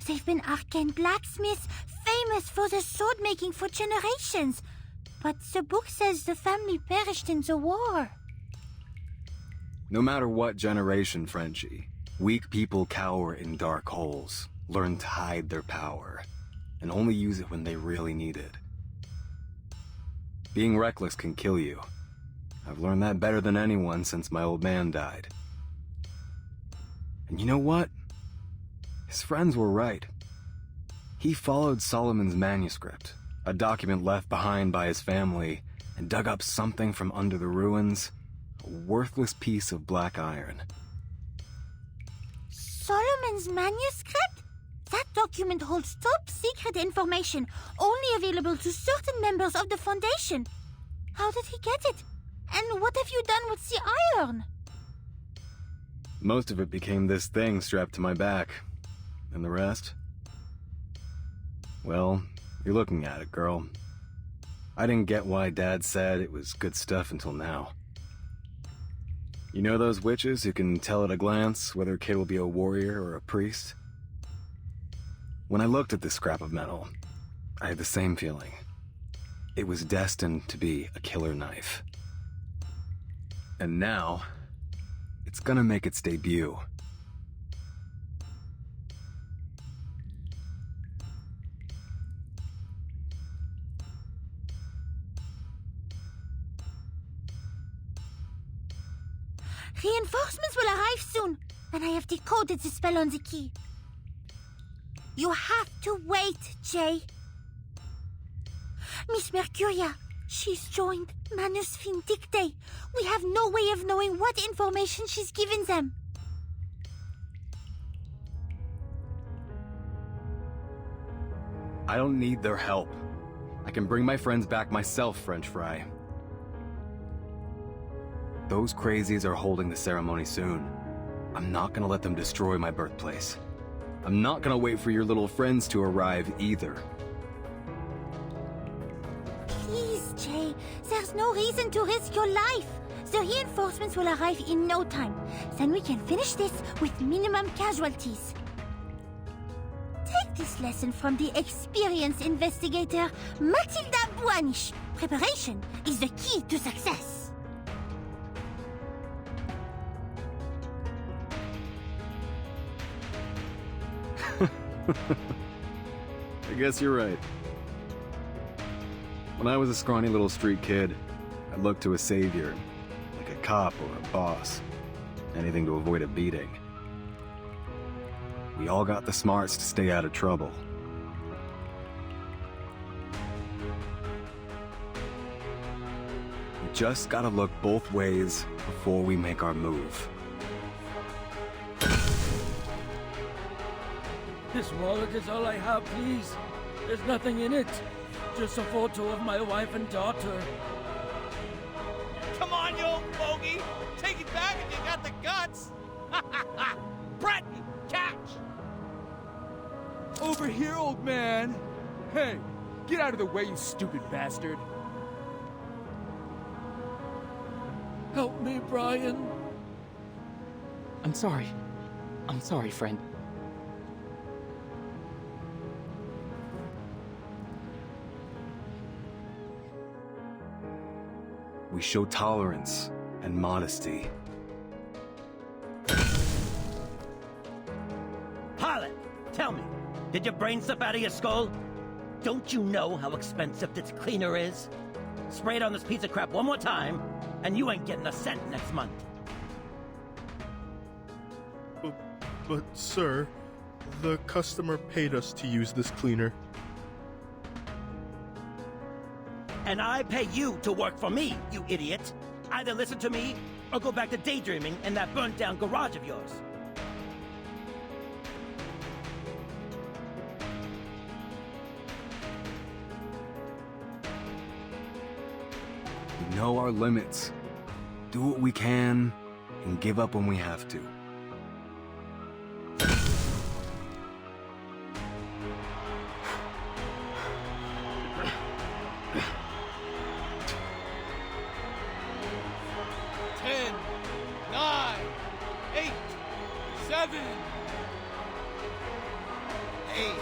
They've been arcane blacksmiths, famous for their sword making for generations. But the book says the family perished in the war. No matter what generation, Frenchie, weak people cower in dark holes, learn to hide their power, and only use it when they really need it. Being reckless can kill you. I've learned that better than anyone since my old man died. And you know what? His friends were right. He followed Solomon's manuscript, a document left behind by his family, and dug up something from under the ruins, a worthless piece of black iron. Solomon's manuscript? That document holds top-secret information, only available to certain members of the Foundation. How did he get it? And what have you done with the iron? Most of it became this thing strapped to my back. And the rest? Well, you're looking at it, girl. I didn't get why Dad said it was good stuff until now. You know those witches who can tell at a glance whether a kid will be a warrior or a priest? When I looked at this scrap of metal, I had the same feeling. It was destined to be a killer knife. And now, it's gonna make its debut. Reinforcements will arrive soon, and I have decoded the spell on the key. You have to wait, Jay. Miss Mercuria, she's joined Manus Vindicte. We have no way of knowing what information she's given them. I don't need their help. I can bring my friends back myself, French Fry. Those crazies are holding the ceremony soon. I'm not gonna let them destroy my birthplace. I'm not gonna wait for your little friends to arrive either. Please, Jay, there's no reason to risk your life. The reinforcements will arrive in no time. Then we can finish this with minimum casualties. Take this lesson from the experienced investigator, Matilda Buanish. Preparation is the key to success. I guess you're right. When I was a scrawny little street kid, I looked to a savior, like a cop or a boss. Anything to avoid a beating. We all got the smarts to stay out of trouble. We just gotta look both ways before we make our move. This wallet is all I have, please. There's nothing in it. Just a photo of my wife and daughter. Come on, you old bogey! Take it back if you got the guts! Breton, catch! Over here, old man! Hey, get out of the way, you stupid bastard! Help me, Brian. I'm sorry. I'm sorry, friend. We show tolerance and modesty. Harlan, tell me, did your brain slip out of your skull? Don't you know how expensive this cleaner is? Spray it on this piece of crap one more time, and you ain't getting a cent next month. But sir, the customer paid us to use this cleaner. And I pay you to work for me, you idiot. Either listen to me, or go back to daydreaming in that burnt-down garage of yours. We know our limits. Do what we can, and give up when we have to.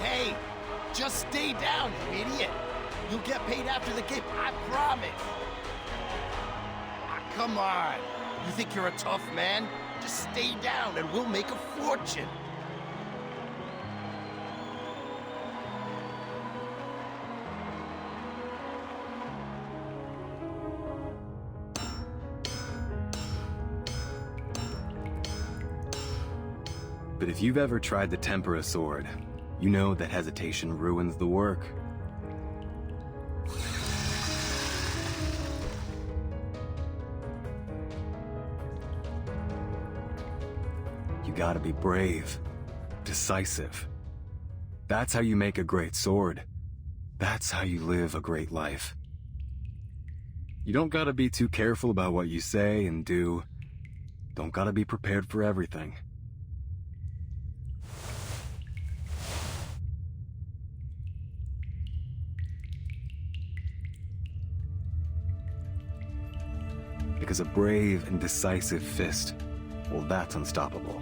Hey, just stay down, you idiot. You'll get paid after the game, I promise. Ah, come on. You think you're a tough man? Just stay down and we'll make a fortune. But if you've ever tried to temper a sword, you know that hesitation ruins the work. You gotta be brave, decisive. That's how you make a great sword. That's how you live a great life. You don't gotta be too careful about what you say and do. Don't gotta be prepared for everything. Because a brave and decisive fist, well, that's unstoppable.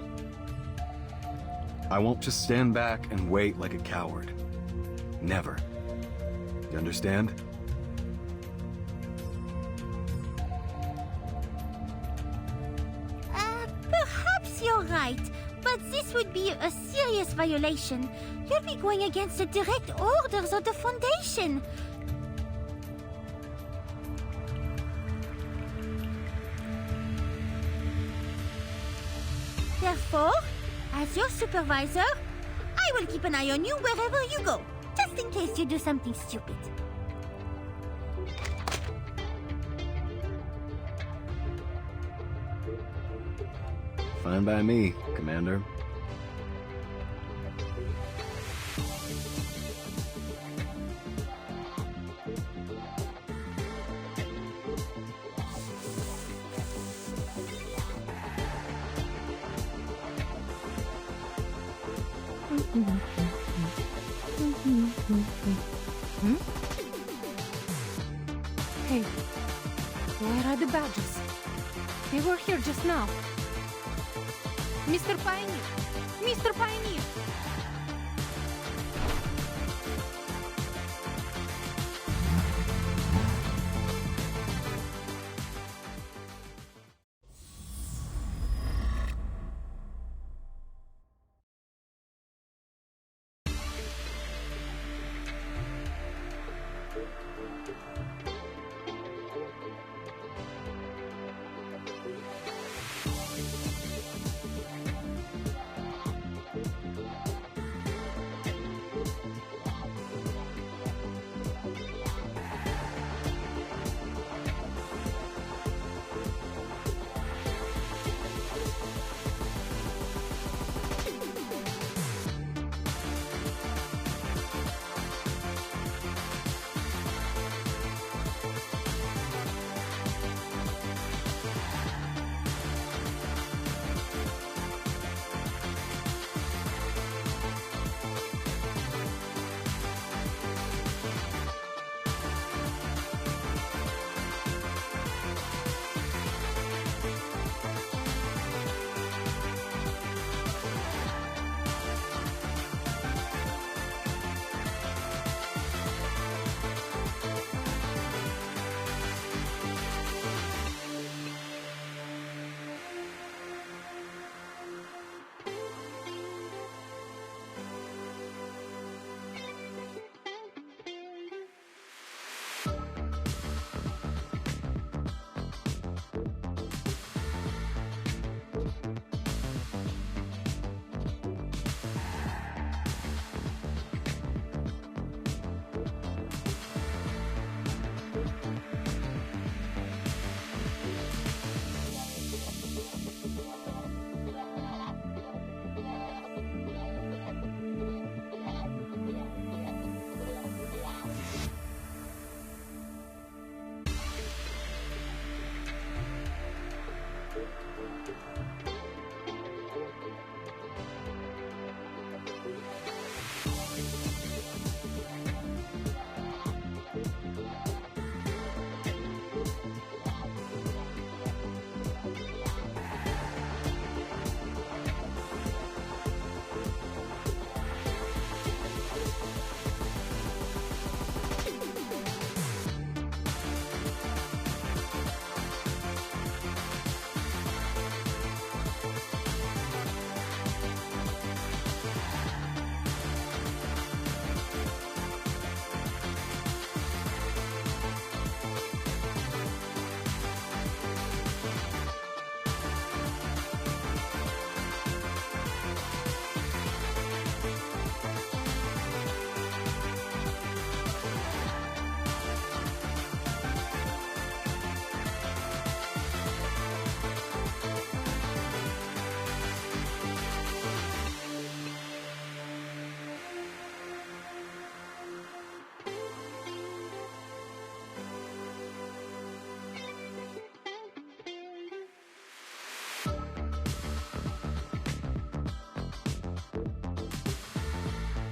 I won't just stand back and wait like a coward. Never. You understand? Perhaps you're right, but this would be a serious violation. You'll be going against the direct orders of the Foundation. Therefore, as your supervisor, I will keep an eye on you wherever you go, just in case you do something stupid. Fine by me, Commander. Hey, where are the badges? They were here just now. Mr. Pioneer! Mr. Pioneer!